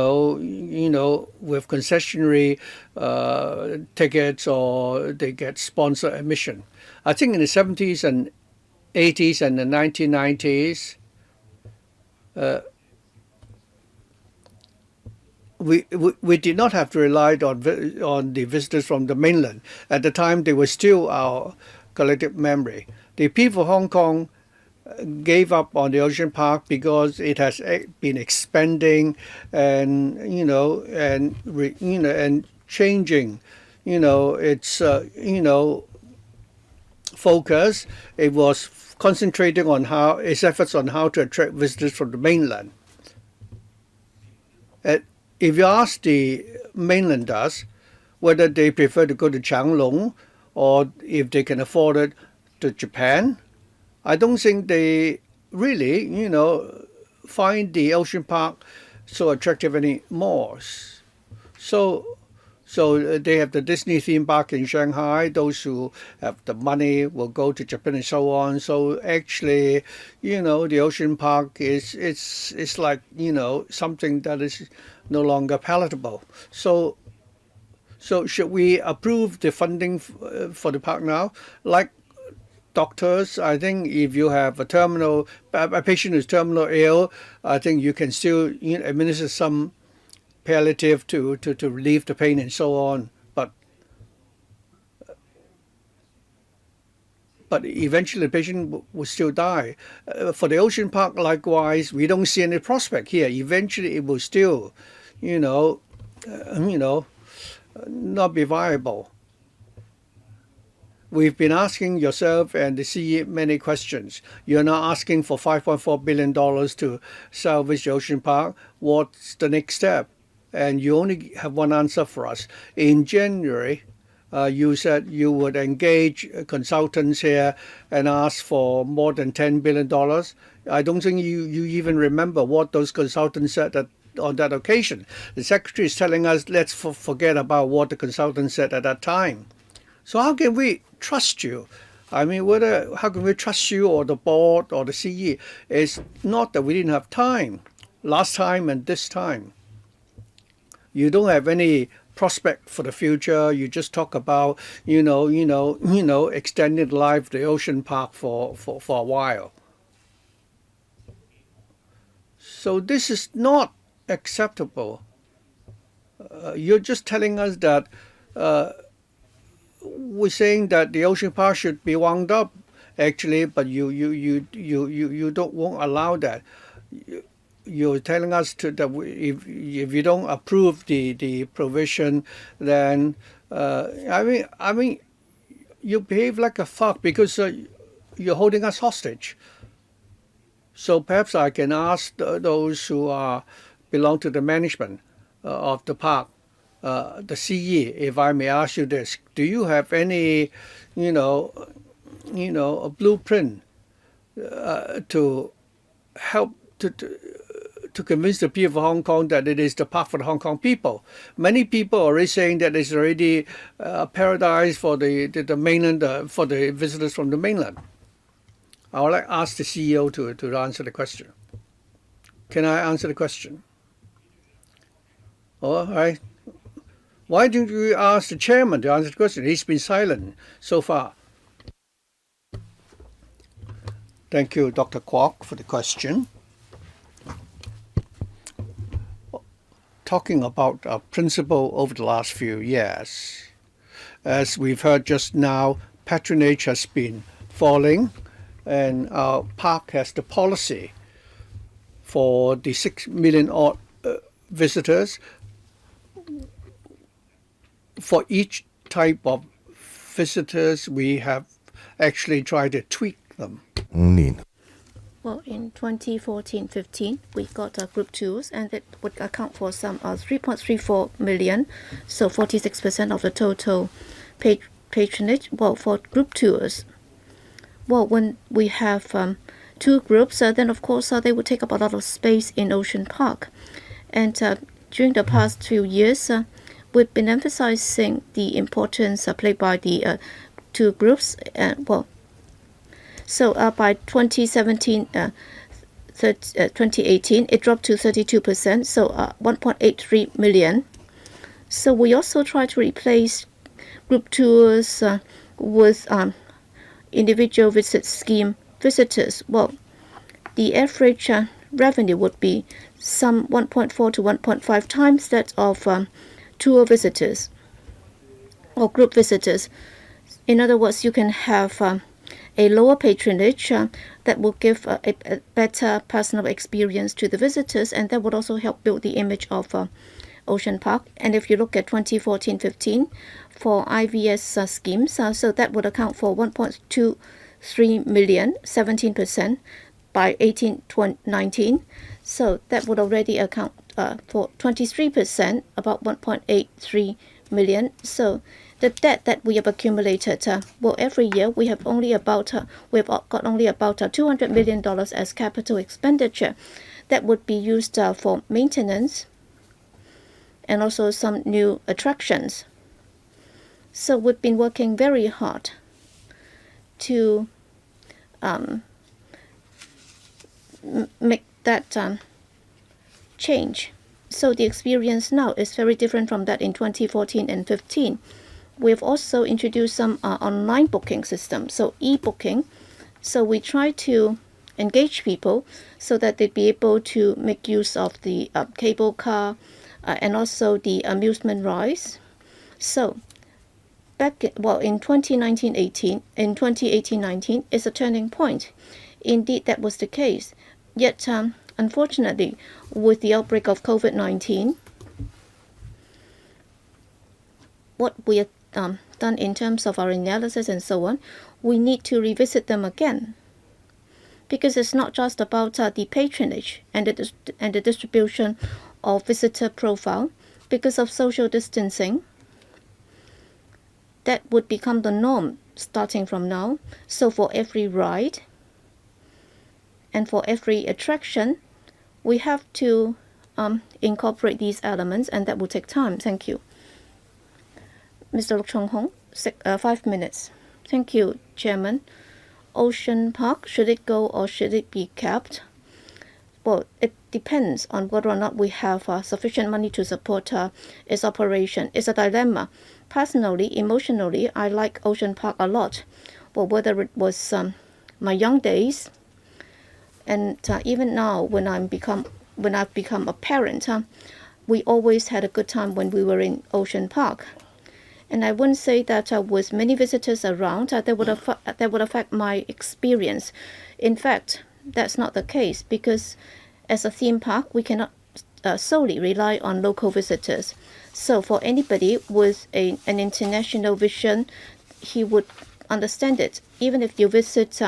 concessionary tickets, or they get sponsor admission. I think in the 70s and 80s and the 1990s, we did not have to rely on the visitors from the mainland. At the time, they were still our collective memory. The people of Hong Kong gave up on the Ocean Park because it has been expanding and and changing, its focus. It was concentrating on its efforts on how to attract visitors from the mainland. If you ask the mainlanders whether they prefer to go to Changlong or if they can afford it to Japan, I don't think they really, find the ocean park so attractive anymore. So they have the Disney theme park in Shanghai. Those who have the money will go to Japan and so on. So actually, the ocean park is like, something that is no longer palatable. So should we approve the funding for the park now? Like doctors, I think if you have a patient who's terminal ill, I think you can still administer some palliative to relieve the pain and so on. But eventually the patient will still die. For the ocean park, likewise, we don't see any prospect here. Eventually it will still, not be viable. We've been asking yourself and the CE many questions. You're now asking for $5.4 billion to salvage the ocean park. What's the next step? And you only have one answer for us. In January, you said you would engage consultants here and ask for more than $10 billion. I don't think you even remember what those consultants said on that occasion. The Secretary is telling us let's forget about what the consultants said at that time. So how can we trust you? I mean, how can we trust you or the board or the CE? It's not that we didn't have time last time and this time. You don't have any prospect for the future. You just talk about, extending the life of the ocean park for a while. So this is not acceptable. You're just telling us that we're saying that the ocean park should be wound up, actually, but you won't allow that. You're telling us that if you don't approve the provision, then I mean, you behave like a thug because you're holding us hostage. So perhaps I can ask those who belong to the management of the park, the CE, if I may ask you this: do you have any, a blueprint to help to convince the people of Hong Kong that it is the park for the Hong Kong people? Many people are already saying that it's already a paradise for the mainland, for the visitors from the mainland. I would like to ask the CEO to answer the question. Can I answer the question? All right. Why don't you ask the chairman to answer the question? He's been silent so far. Thank you, Dr. Kwok, for the question. Talking about our principle over the last few years, as we've heard just now, patronage has been falling, and our park has the policy for the 6 million odd visitors. For each type of visitors, we have actually tried to tweak them. Well, in 2014-15, we got group tours, and that would account for some 3.34 million, so 46% of the total patronage. Well, for group tours, well, when we have two groups, then of course they would take up a lot of space in Ocean Park. And during the past few years, we've been emphasizing the importance played by the two groups. So by 2017, 2018, it dropped to 32%, so 1.83 million. So we also try to replace group tours with individual visit scheme visitors. Well, the average revenue would be some 1.4 to 1.5 times that of tour visitors or group visitors. In other words, you can have a lower patronage that will give a better personal experience to the visitors, and that would also help build the image of Ocean Park. And if you look at 2014-15 for IVS schemes, so that would account for 1.23 million, 17% by 18-19. So that would already account for 23%, about 1.83 million. So the debt that we have accumulated, well, every year we have only about we've got only about $200 million as capital expenditure that would be used for maintenance and also some new attractions. So we've been working very hard to make that change. So the experience now is very different from that in 2014 and 15. We've also introduced some online booking systems, so e-booking. So we try to engage people so that they'd be able to make use of the cable car and also the amusement rides. So in 2019-18, in 2018-19 is a turning point. Indeed, that was the case. Yet, unfortunately, with the outbreak of COVID-19, what we have done in terms of our analysis and so on, we need to revisit them again. Because it's not just about the patronage and the distribution of visitor profile. Because of social distancing, that would become the norm starting from now. So for every ride and for every attraction, we have to incorporate these elements, and that will take time. Thank you. Mr. Luk Chong Hong, 5 minutes. Thank you, Chairman. Ocean Park, should it go or should it be kept? Well, it depends on whether or not we have sufficient money to support its operation. It's a dilemma. Personally, emotionally, I like Ocean Park a lot. Well, whether it was my young days, and even now when I've become a parent, we always had a good time when we were in Ocean Park. And I wouldn't say that with many visitors around, that would affect my experience. In fact, that's not the case, because as a theme park, we cannot solely rely on local visitors. So for anybody with an international vision, he would understand it. Even if you visit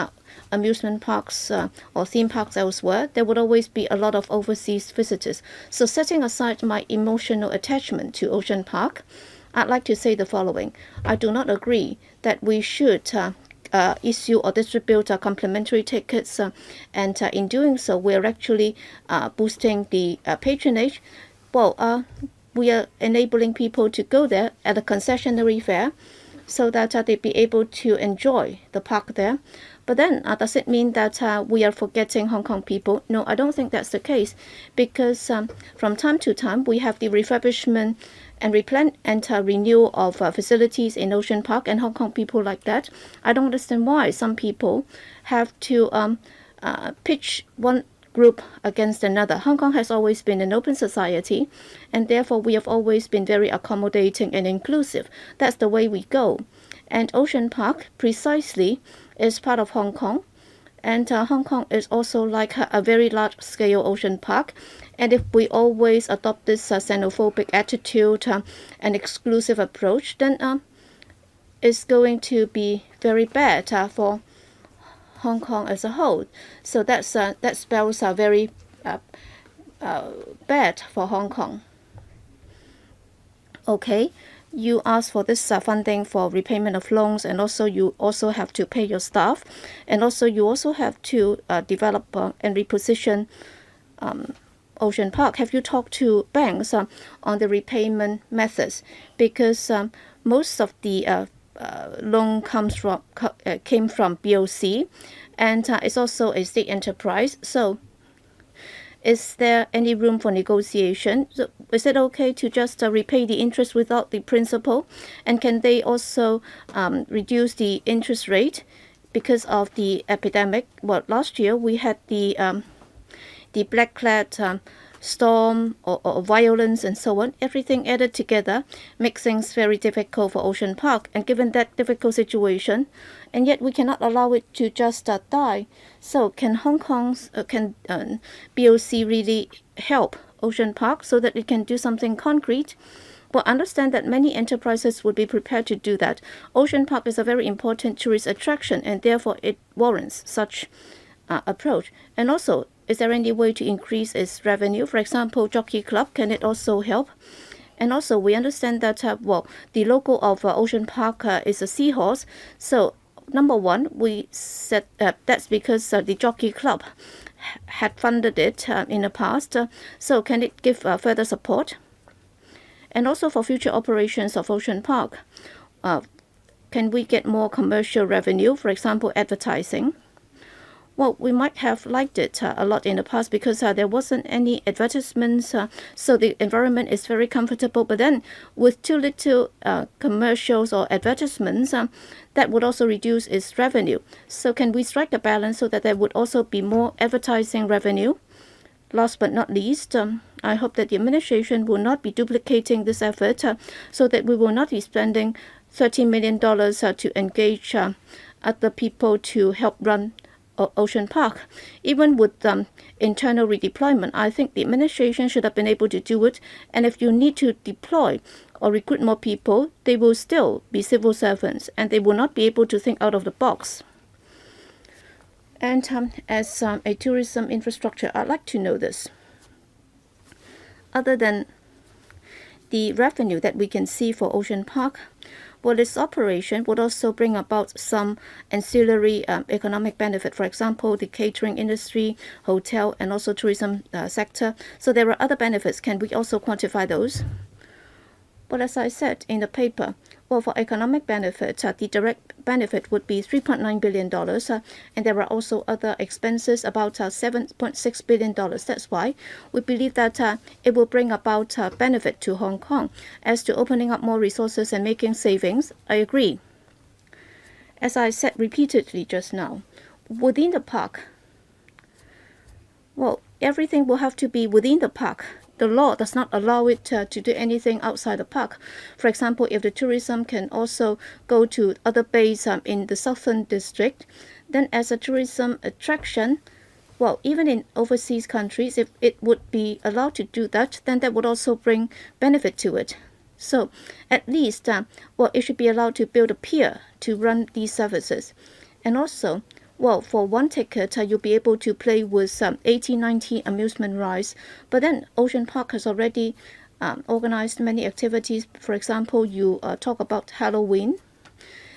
amusement parks or theme parks elsewhere, there would always be a lot of overseas visitors. So setting aside my emotional attachment to Ocean Park, I'd like to say the following. I do not agree that we should issue or distribute complimentary tickets, and in doing so, we're actually boosting the patronage. Well, we are enabling people to go there at a concessionary fare so that they'd be able to enjoy the park there. But then, does it mean that we are forgetting Hong Kong people? No, I don't think that's the case, because from time to time, we have the refurbishment and renewal of facilities in Ocean Park, and Hong Kong people like that. I don't understand why some people have to pitch one group against another. Hong Kong has always been an open society, and therefore we have always been very accommodating and inclusive. That's the way we go. And Ocean Park precisely is part of Hong Kong. And Hong Kong is also like a very large-scale ocean park. And if we always adopt this xenophobic attitude and exclusive approach, then it's going to be very bad for Hong Kong as a whole. So that spells very bad for Hong Kong. Okay. You ask for this funding for repayment of loans, and also you also have to pay your staff, and also you also have to develop and reposition Ocean Park. Have you talked to banks on the repayment methods? Because most of the loan came from BOC, and it's also a state enterprise. So is there any room for negotiation? So is it okay to just repay the interest without the principal? And can they also reduce the interest rate because of the epidemic? Well, last year we had the black cloud storm or violence and so on. Everything added together makes things very difficult for Ocean Park. And given that difficult situation, and yet we cannot allow it to just die. So can BOC really help Ocean Park so that it can do something concrete. But understand that many enterprises would be prepared to do that. Ocean Park is a very important tourist attraction, and therefore it warrants such approach. And also, is there any way to increase its revenue? For example, Jockey Club, can it also help? And also, we understand that, the logo of Ocean Park is a seahorse. So, number one, we said that's because the Jockey Club had funded it in the past. So, can it give further support? And also for future operations of Ocean Park, can we get more commercial revenue, for example, advertising? Well, we might have liked it a lot in the past because there wasn't any advertisements, so the environment is very comfortable. But then with too little commercials or advertisements, that would also reduce its revenue. So can we strike a balance so that there would also be more advertising revenue? Last but not least, I hope that the administration will not be duplicating this effort so that we will not be spending $13 million to engage other people to help run Ocean Park. Even with internal redeployment, I think the administration should have been able to do it. And if you need to deploy or recruit more people, they will still be civil servants and they will not be able to think out of the box. And as a tourism infrastructure, I'd like to know this. Other than the revenue that we can see for Ocean Park, well, its operation would also bring about some ancillary economic benefit. For example, the catering industry, hotel, and also tourism sector. So there are other benefits. Can we also quantify those? But as I said in the paper, well, for economic benefit, the direct benefit would be $3.9 billion, and there are also other expenses, about $7.6 billion. That's why we believe that it will bring about benefit to Hong Kong. As to opening up more resources and making savings, I agree. As I said repeatedly just now, within the park, well, everything will have to be within the park. The law does not allow it to do anything outside the park. For example, if the tourism can also go to other bays in the southern district, then as a tourism attraction, well, even in overseas countries, if it would be allowed to do that, then that would also bring benefit to it. So at least, well, it should be allowed to build a pier to run these services. And also, well, for one ticket, you'll be able to play with 80, 90 amusement rides. But then Ocean Park has already organized many activities. For example, you talk about Halloween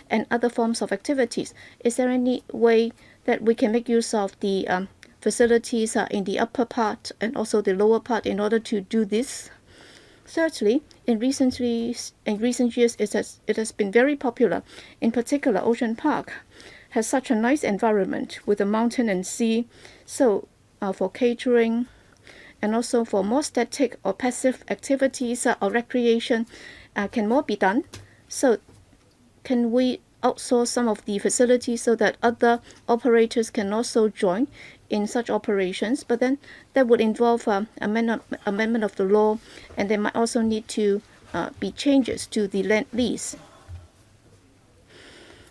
and other forms of activities. Is there any way that we can make use of the facilities in the upper part and also the lower part in order to do this? Thirdly, in recent years, it has been very popular. In particular, Ocean Park has such a nice environment with a mountain and sea. So for catering and also for more static or passive activities or recreation, can more be done? So can we outsource some of the facilities so that other operators can also join in such operations? But then that would involve amendment of the law, and there might also need to be changes to the land lease.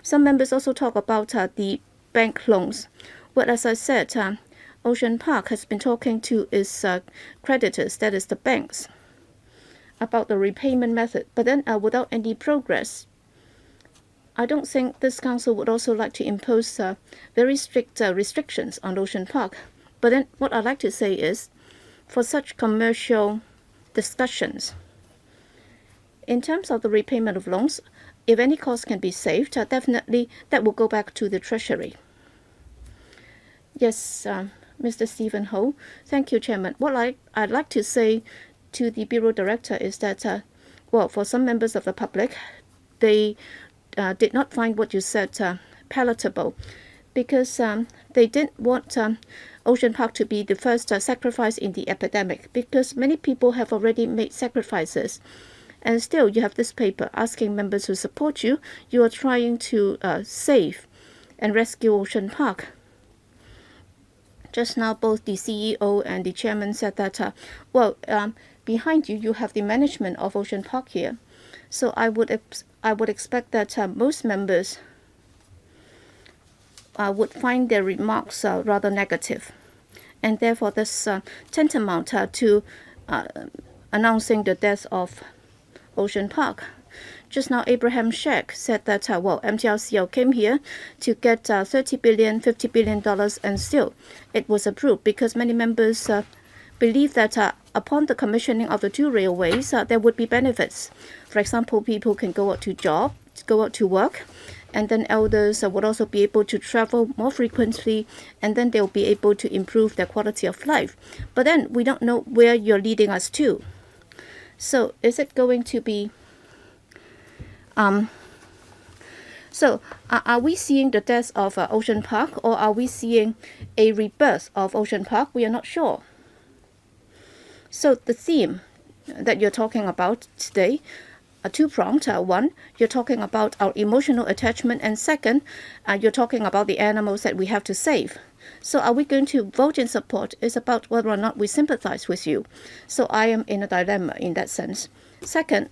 Some members also talk about the bank loans. Well, as I said, Ocean Park has been talking to its creditors, that is the banks, about the repayment method, but then without any progress. I don't think this council would also like to impose very strict restrictions on Ocean Park. But then what I'd like to say is, for such commercial discussions, in terms of the repayment of loans, if any cost can be saved, definitely that will go back to the Treasury. Yes, Mr. Stephen Ho. Thank you, Chairman. What I'd like to say to the Bureau Director is that, well, for some members of the public, they did not find what you said palatable because they didn't want Ocean Park to be the first sacrifice in the epidemic, because many people have already made sacrifices. And still, you have this paper asking members to support you. You are trying to save and rescue Ocean Park. Just now, both the CEO and the chairman said that, behind you, you have the management of Ocean Park here. So I would expect that most members would find their remarks rather negative. And therefore, this tantamount to announcing the death of Ocean Park. Just now, Abraham Sheck said that, MTRCL came here to get $30 billion, $50 billion, and still it was approved because many members believe that upon the commissioning of the two railways, there would be benefits. For example, people can go out to work, and then elders would also be able to travel more frequently, and then they'll be able to improve their quality of life. But then we don't know where you're leading us to. So is it going to be are we seeing the death of Ocean Park, or are we seeing a rebirth of Ocean Park? We are not sure. So the theme that you're talking about today, two-pronged. One, you're talking about our emotional attachment, and second, you're talking about the animals that we have to save. So are we going to vote in support? It's about whether or not we sympathize with you. So I am in a dilemma in that sense. Second,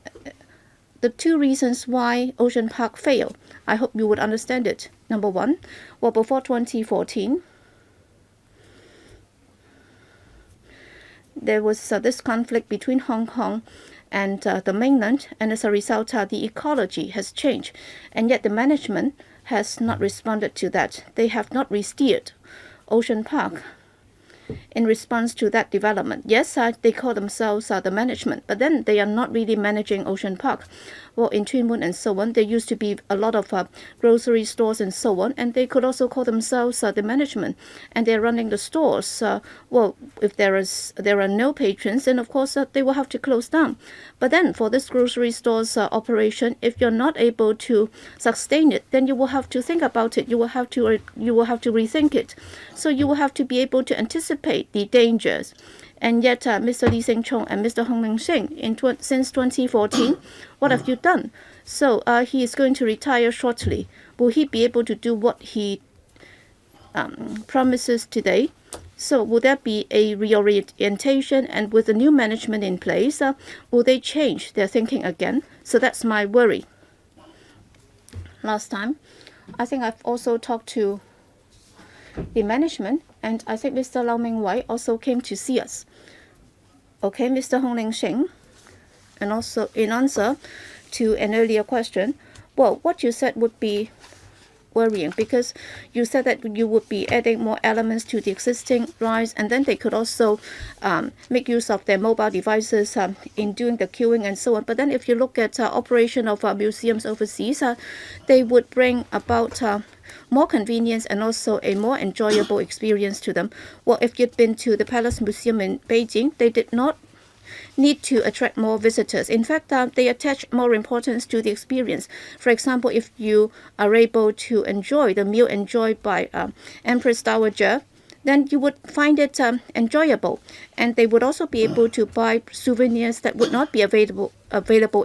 the two reasons why Ocean Park failed, I hope you would understand it. Number one, well, before 2014, there was this conflict between Hong Kong and the mainland, and as a result, the ecology has changed, and yet the management has not responded to that. They have not re-steered Ocean Park in response to that development. Yes, they call themselves the management, but then they are not really managing Ocean Park. Well, in Twin Moon and so on, there used to be a lot of grocery stores and so on, and they could also call themselves the management, and they're running the stores. Well, if there are no patrons, then of course they will have to close down. But then for this grocery stores operation, if you're not able to sustain it, then you will have to think about it. You will have to rethink it. So you will have to be able to anticipate the dangers. And yet, Mr. Lee Seng Chong and Mr. Hong Ling Shing, since 2014, what have you done? So he is going to retire shortly. Will he be able to do what he promises today? So will there be a reorientation, and with the new management in place, will they change their thinking again? So that's my worry. Last time, I think I've also talked to the management, and I think Mr. Lau Ming Wai also came to see us. Okay, Mr. Hong Ling Shing, and also in answer to an earlier question, well, what you said would be worrying, because you said that you would be adding more elements to the existing rides, and then they could also make use of their mobile devices in doing the queuing and so on. But then if you look at operation of museums overseas, they would bring about more convenience and also a more enjoyable experience to them. Well, if you'd been to the Palace Museum in Beijing, they did not need to attract more visitors. In fact, they attach more importance to the experience. For example, if you are able to enjoy the meal enjoyed by Empress Dowager, then you would find it enjoyable, and they would also be able to buy souvenirs that would not be available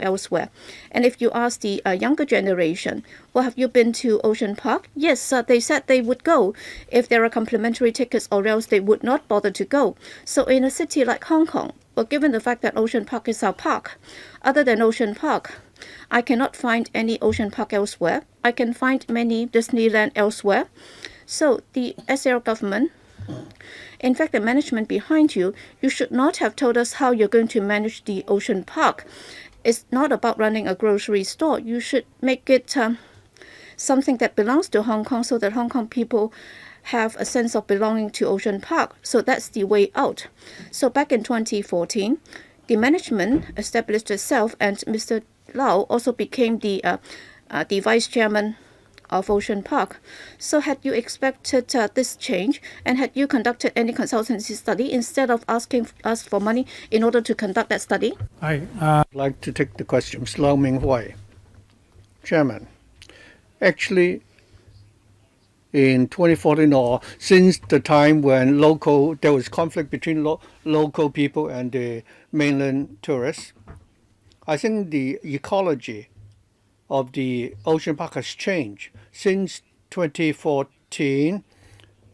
elsewhere. And if you ask the younger generation, well, have you been to Ocean Park? Yes, they said they would go if there are complimentary tickets, or else they would not bother to go. So in a city like Hong Kong, well, given the fact that Ocean Park is our park, other than Ocean Park, I cannot find any Ocean Park elsewhere. I can find many Disneyland elsewhere. So the SAR government, in fact, the management behind you should not have told us how you're going to manage the Ocean Park. It's not about running a grocery store. You should make it something that belongs to Hong Kong, so that Hong Kong people have a sense of belonging to Ocean Park. So that's the way out. So back in 2014, the management established itself, and Mr. Lau also became the vice chairman of Ocean Park. So had you expected this change, and had you conducted any consultancy study instead of asking us for money in order to conduct that study? I'd like to take the question. Mr. Lau Ming Hui, Chairman. Actually, in 2014, or since the time when there was conflict between local people and the mainland tourists, I think the ecology of the Ocean Park has changed. Since 2014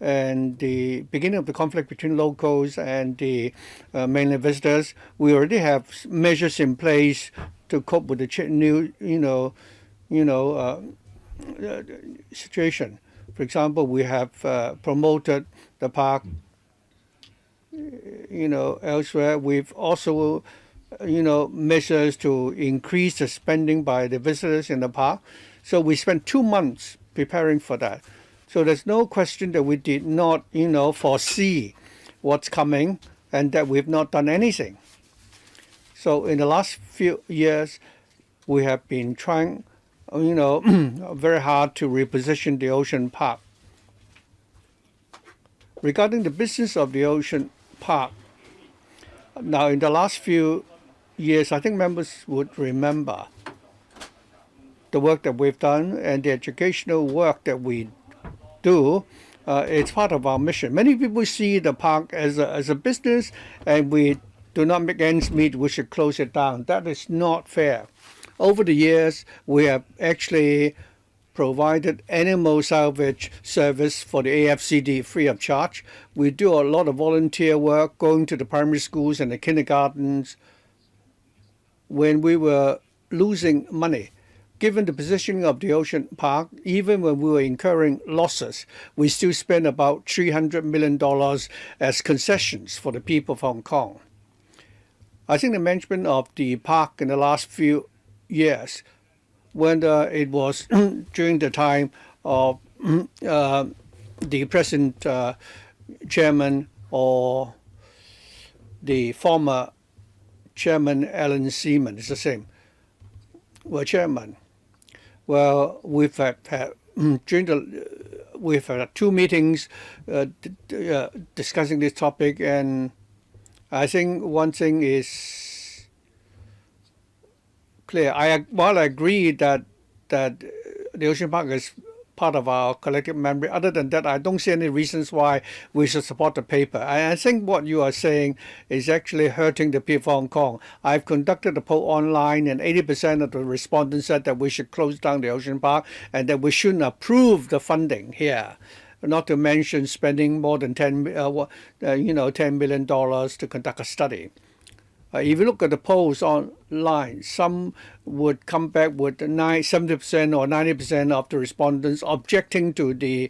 and the beginning of the conflict between locals and the mainland visitors, we already have measures in place to cope with the new situation. For example, we have promoted the park elsewhere. We've also, measures to increase the spending by the visitors in the park. So we spent 2 months preparing for that. So there's no question that we did not, foresee what's coming and that we've not done anything. So in the last few years, we have been trying, very hard to reposition the ocean park. Regarding the business of the ocean park, now in the last few years, I think members would remember the work that we've done and the educational work that we do. It's part of our mission. Many people see the park as a business, and we do not make ends meet, we should close it down. That is not fair. Over the years, we have actually provided animal salvage service for the AFCD free of charge. We do a lot of volunteer work, going to the primary schools and the kindergartens when we were losing money. Given the positioning of the ocean park, even when we were incurring losses, we still spent about $300 million as concessions for the people of Hong Kong. I think the management of the park in the last few years, whether it was during the time of the present chairman or the former chairman Alan Seaman, it's the same, were chairman. Well, we've had we've had 2 meetings discussing this topic, and I think one thing is clear. While I agree that the ocean park is part of our collective memory, other than that, I don't see any reasons why we should support the paper. I think what you are saying is actually hurting the people of Hong Kong. I've conducted a poll online, and 80% of the respondents said that we should close down the ocean park and that we shouldn't approve the funding here. Not to mention spending more than $10 million to conduct a study. If you look at the polls online, some would come back with 70% or 90% of the respondents objecting to the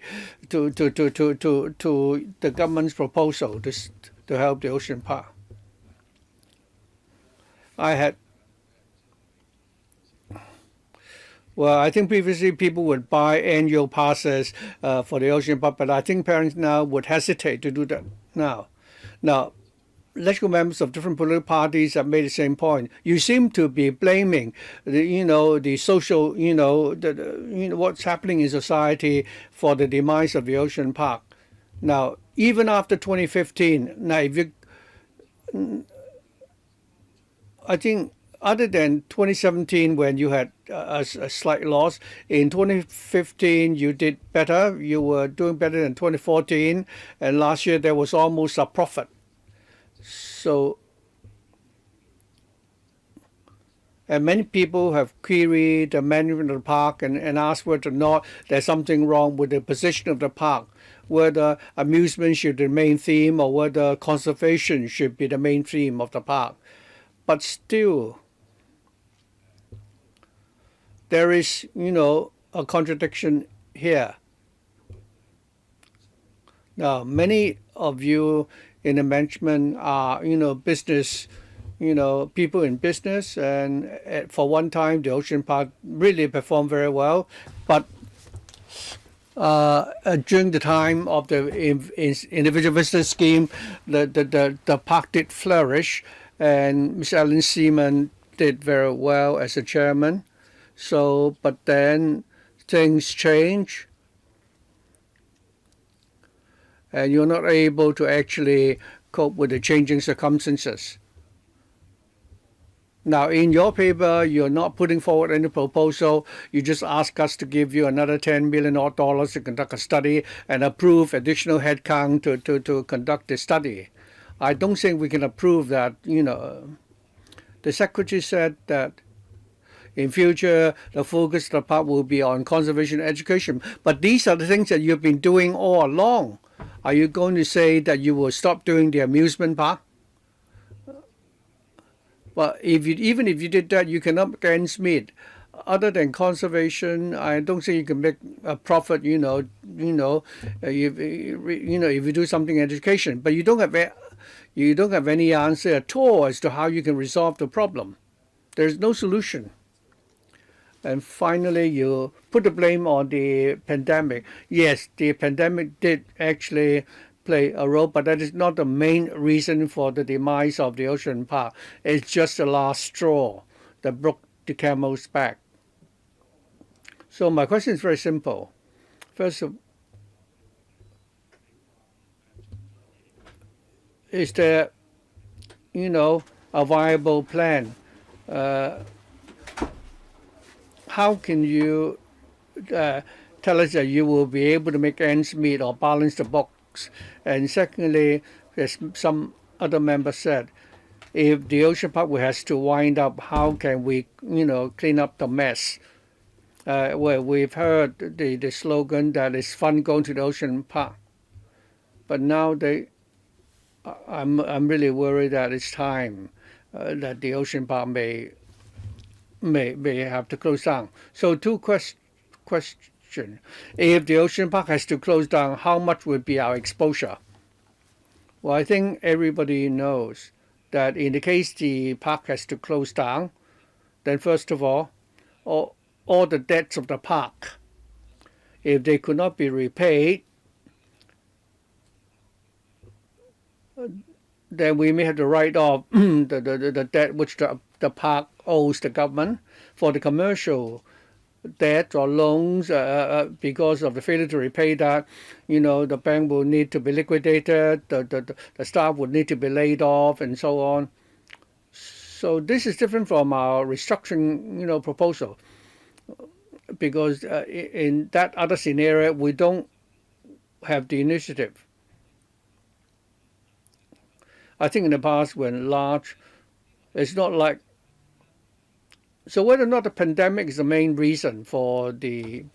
government's proposal to help the ocean park. I think previously people would buy annual passes for the ocean park, but I think parents now would hesitate to do that now. Elected members of different political parties have made the same point. You seem to be blaming the social, what's happening in society for the demise of the ocean park. Now, even after 2015, I think other than 2017 when you had a slight loss, in 2015 you did better. You were doing better than 2014, and last year there was almost a profit. So, and many people have queried the management of the park and asked whether or not there's something wrong with the position of the park, whether amusement should be the main theme or whether conservation should be the main theme of the park. But still, there is, a contradiction here. Now, many of you in the management are, business, people in business, and for one time the ocean park really performed very well. But during the time of the individual visitor scheme, the park did flourish, and Mr. Alan Seaman did very well as a chairman. So, but then things change, and you're not able to actually cope with the changing circumstances. Now, in your paper, you're not putting forward any proposal. You just ask us to give you another $10 million to conduct a study and approve additional headcount to conduct the study. I don't think we can approve that. The secretary said that in future, the focus of the park will be on conservation education. But these are the things that you've been doing all along. Are you going to say that you will stop doing the amusement park? Well, even if you did that, you cannot make ends meet. Other than conservation, I don't think you can make a profit. If you do something in education, but you don't have you don't have any answer at all as to how you can resolve the problem. There's no solution. And finally, you put the blame on the pandemic. Yes, the pandemic did actually play a role, but that is not the main reason for the demise of the ocean park. It's just the last straw that broke the camel's back. So my question is very simple. First of is there, a viable plan? How can you tell us that you will be able to make ends meet or balance the books? And secondly, as some other members said, if the ocean park has to wind up, how can we, clean up the mess? Well, we've heard the slogan that it's fun going to the ocean park, but now I'm really worried that it's time that the ocean park may have to close down. So two question. If the ocean park has to close down, how much would be our exposure? Well, I think everybody knows that in the case the park has to close down, then first of all the debts of the park, if they could not be repaid, then we may have to write off the debt which the park owes the government. For the commercial debt or loans, because of the failure to repay that, the bank will need to be liquidated, the staff would need to be laid off, and so on. So this is different from our restructuring, proposal, because in that other scenario, we don't have the initiative. I think in the past when large, it's not like, so whether or not the pandemic is the main reason for the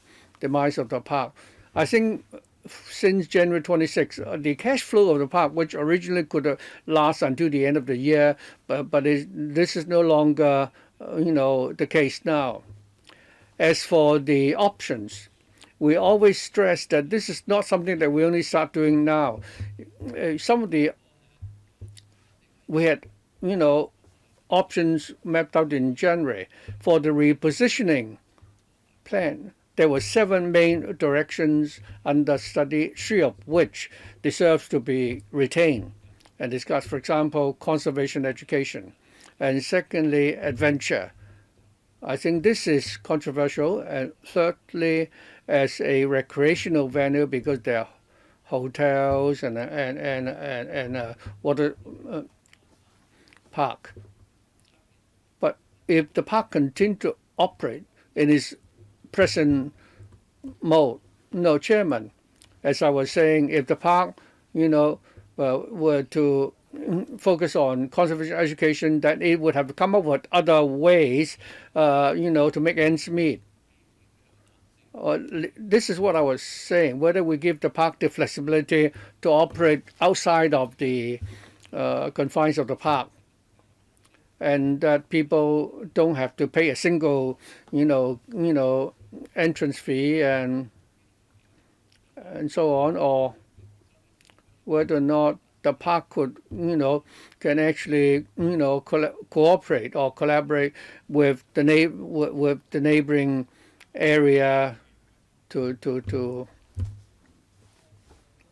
demise of the park, I think since January 26, the cash flow of the park, which originally could last until the end of the year, but this is no longer, the case now. As for the options, we always stress that this is not something that we only start doing now. We had, options mapped out in January. For the repositioning plan, there were 7 main directions under study, 3 of which deserves to be retained and discussed. For example, conservation education. And secondly, adventure. I think this is controversial. And thirdly, as a recreational venue, because there are hotels and water park. But if the park continues to operate in its present mode, Chairman, as I was saying, if the park, were to focus on conservation education, that it would have to come up with other ways, to make ends meet. This is what I was saying, whether we give the park the flexibility to operate outside of the confines of the park, and that people don't have to pay a single, entrance fee and so on, or whether or not the park could, can actually, cooperate or collaborate with the neighboring area to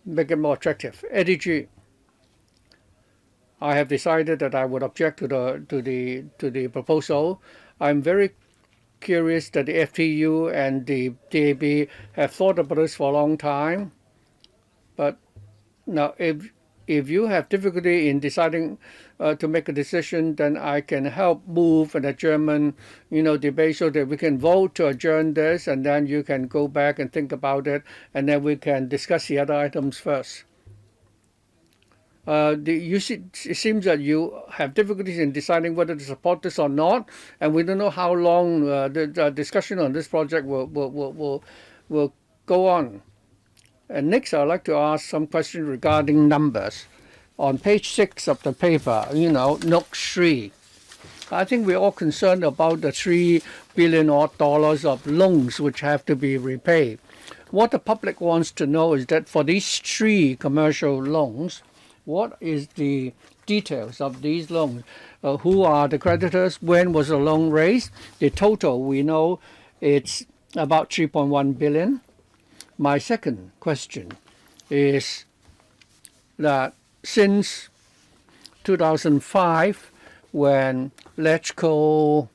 make it more attractive. Eddie G, I have decided that I would object to the proposal. I'm very curious that the FTU and the DAB have thought about this for a long time. But now, if you have difficulty in deciding to make a decision, then I can help move an adjournment, debate so that we can vote to adjourn this, and then you can go back and think about it, and then we can discuss the other items first. It seems that you have difficulties in deciding whether to support this or not, and we don't know how long the discussion on this project will go on. And next, I'd like to ask some questions regarding numbers. On page 6 of the paper, Note 3, I think we're all concerned about the $3 billion of loans which have to be repaid. What the public wants to know is that for these 3 commercial loans, What is the details of these loans? Who are the creditors? When was the loan raised? The total, we know it's about 3.1 billion. My second question is that since 2005, when LegCo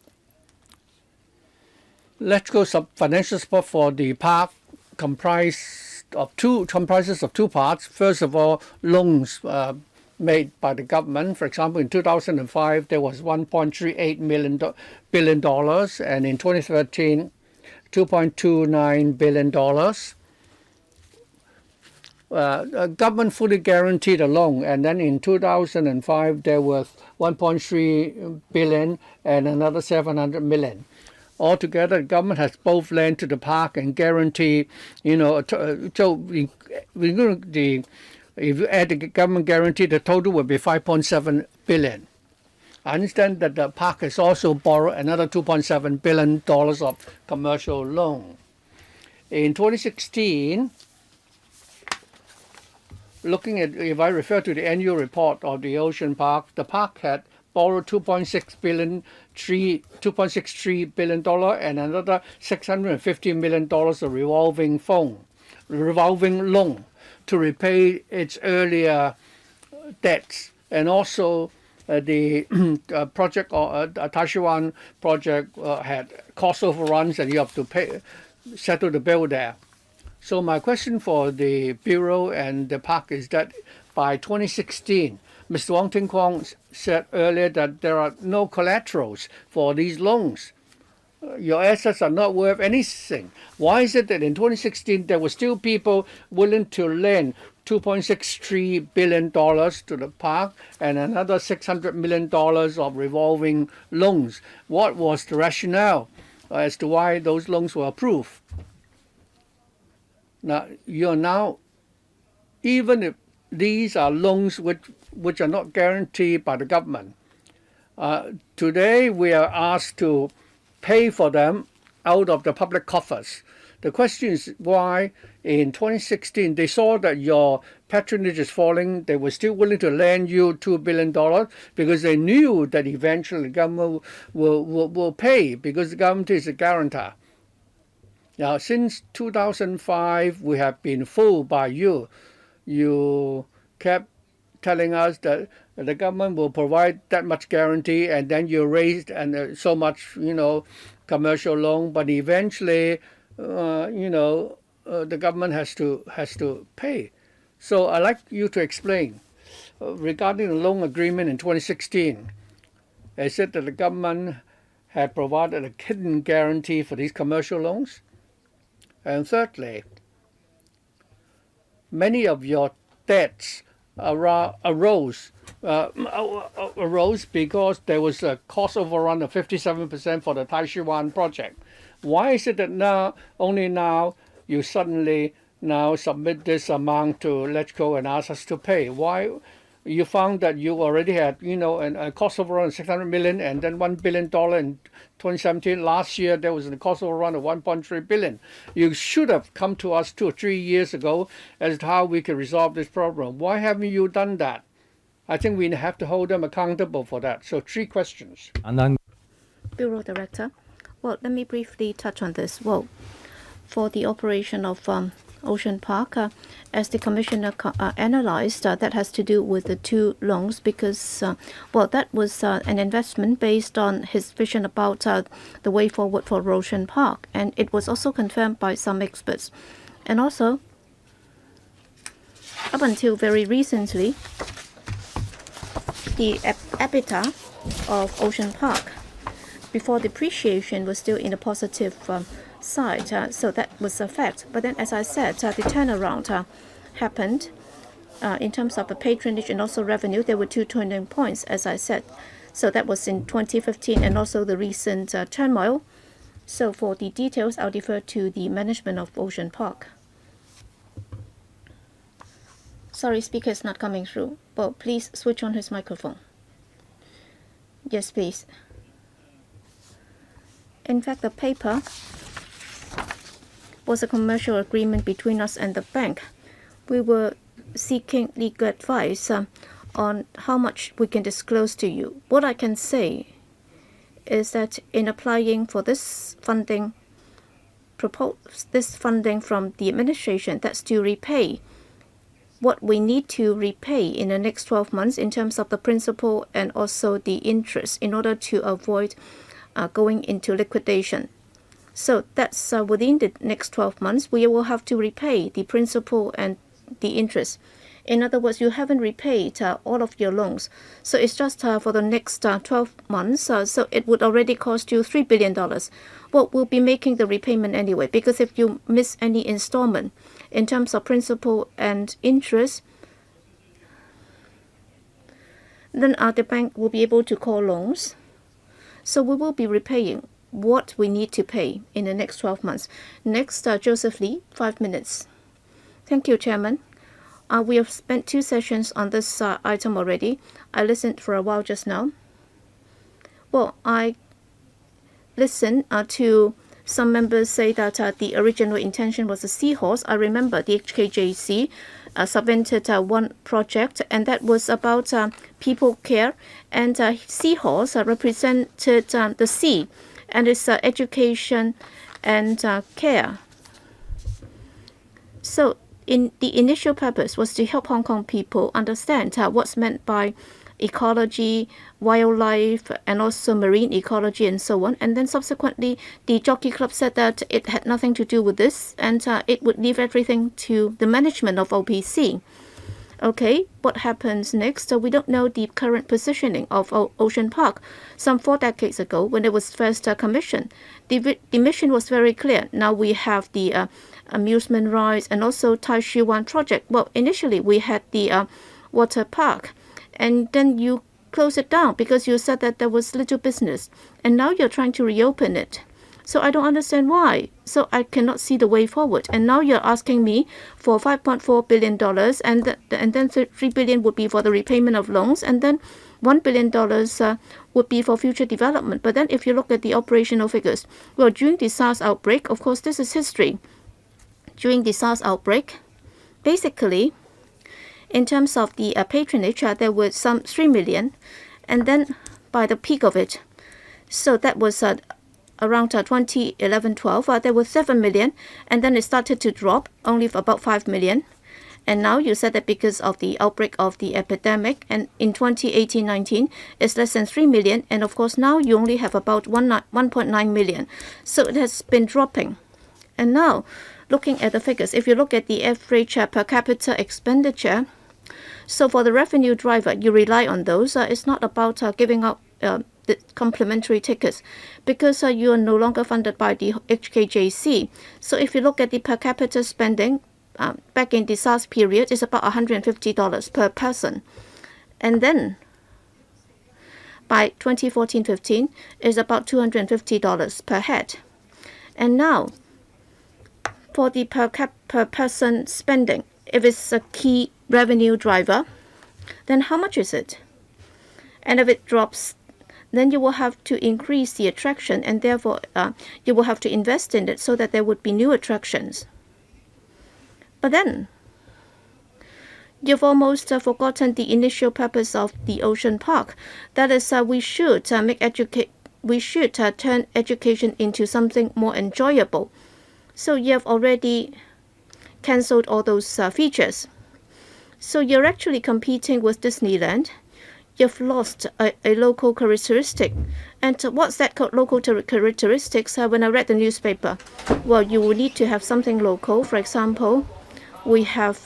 financial support for the park comprises of two parts. First of all, loans made by the government. For example, in 2005, there was $1.38 billion, and in 2013, $2.29 billion. Government fully guaranteed a loan, and then in 2005 there was 1.3 billion and another 700 million. Altogether, the government has both lent to the park and guarantee. So if you add the government guarantee, the total would be 5.7 billion. I understand that the park has also borrowed another $2.7 billion of commercial loan. In 2016. Looking at, if I refer to the annual report of the Ocean Park, the park had borrowed $2.63 billion and another $650 million of revolving loan to repay its earlier debts, and also the project or Taishuan project had cost overruns, and you have to settle the bill there. So my question for the Bureau and the park is that by 2016, Mr. Wong Ting Kwong said earlier that there are no collaterals for these loans. Your assets are not worth anything. Why is it that in 2016 there were still people willing to lend $2.63 billion to the park and another $600 million of revolving loans? What was the rationale as to why those loans were approved? Now, even if these are loans which are not guaranteed by the government, today we are asked to pay for them out of the public coffers. The question is why in 2016 they saw that your patronage is falling, they were still willing to lend you $2 billion because they knew that eventually the government will pay because the government is a guarantor. Now, since 2005, we have been fooled by you. You kept telling us that the government will provide that much guarantee, and then you raised so much, commercial loan. But eventually, the government has to pay. So I'd like you to explain regarding the loan agreement in 2016. They said that the government had provided a hidden guarantee for these commercial loans. And thirdly, many of your debts arose because there was a cost overrun of 57% for the Taishuan project. Why is it that only now you suddenly submit this amount to LegCo and ask us to pay? Why? You found that you already had, a cost overrun of $600 million and then $1 billion in 2017. Last year, there was a cost overrun of $1.3 billion. You should have come to us 2 or 3 years ago as to how we can resolve this problem. Why haven't you done that? I think we have to hold them accountable for that. So 3 questions. Bureau Director. Well, let me briefly touch on this. Well, for the operation of Ocean Park, as the Commissioner analyzed, that has to do with the 2 loans because, that was an investment based on his vision about the way forward for Ocean Park. And it was also confirmed by some experts. And also, up until very recently, the EBITDA of Ocean Park before depreciation was still in a positive side, so that was a fact. But then, as I said, the turnaround happened in terms of the patronage and also revenue. There were 2 turning points, as I said. So that was in 2015 and also the recent turmoil. So for the details, I'll defer to the management of Ocean Park. Sorry, speaker is not coming through. Well, please switch on his microphone. Yes, please. In fact, the paper was a commercial agreement between us and the bank. We were seeking legal advice on how much we can disclose to you. What I can say is that in applying for this funding, this funding from the administration, that's to repay what we need to repay in the next 12 months in terms of the principal and also the interest in order to avoid going into liquidation. So that's within the next 12 months, we will have to repay the principal and the interest. In other words, you haven't repaid all of your loans. So it's just for the next 12 months. So it would already cost you $3 billion. Well, we'll be making the repayment anyway, because if you miss any installment in terms of principal and interest, then the bank will be able to call loans. So we will be repaying what we need to pay in the next 12 months. Next, Joseph Lee, 5 minutes. Thank you, Chairman. We have spent 2 sessions on this item already. I listened for a while just now. Well, I listened to some members say that the original intention was a seahorse. I remember the HKJC submitted one project, and that was about people care, and seahorse represented the sea, and it's education and care. So in the initial purpose was to help Hong Kong people understand what's meant by ecology, wildlife, and also marine ecology and so on. And then subsequently, the Jockey Club said that it had nothing to do with this, and it would leave everything to the management of OPC. Okay, what happens next? We don't know the current positioning of Ocean Park. Some 4 decades ago, when it was first commissioned, the mission was very clear. Now we have the amusement rides and also Tai Shi Wan project. Well, initially we had the water park, and then you close it down because you said that there was little business, and now you're trying to reopen it. So I don't understand why. So I cannot see the way forward. And now you're asking me for $5.4 billion, and then $3 billion would be for the repayment of loans, and then $1 billion would be for future development. But then if you look at the operational figures, well, during the SARS outbreak, of course, this is history. During the SARS outbreak, basically, in terms of the patronage, there were some 3 million, and then by the peak of it, so that was around 2011-12, there were 7 million, and then it started to drop, only for about 5 million. And now you said that because of the outbreak of the epidemic, and in 2018-19, it's less than 3 million, and of course now you only have about 1.9 million. So it has been dropping. And now, looking at the figures, if you look at the average per capita expenditure, so for the revenue driver, you rely on those. It's not about giving out the complimentary tickets, because you are no longer funded by the HKJC. So if you look at the per capita spending, back in the SARS period, it's about $150 per person. And then by 2014-15, it's about $250 per head. And now, for the per person spending, if it's a key revenue driver, then how much is it? And if it drops, then you will have to increase the attraction, and therefore you will have to invest in it so that there would be new attractions. But then you've almost forgotten the initial purpose of the Ocean Park. That is, we should turn education into something more enjoyable. So you have already cancelled all those features. So you're actually competing with Disneyland. You've lost a local characteristic. And what's that called, local characteristics? When I read the newspaper, well, you will need to have something local. For example, we have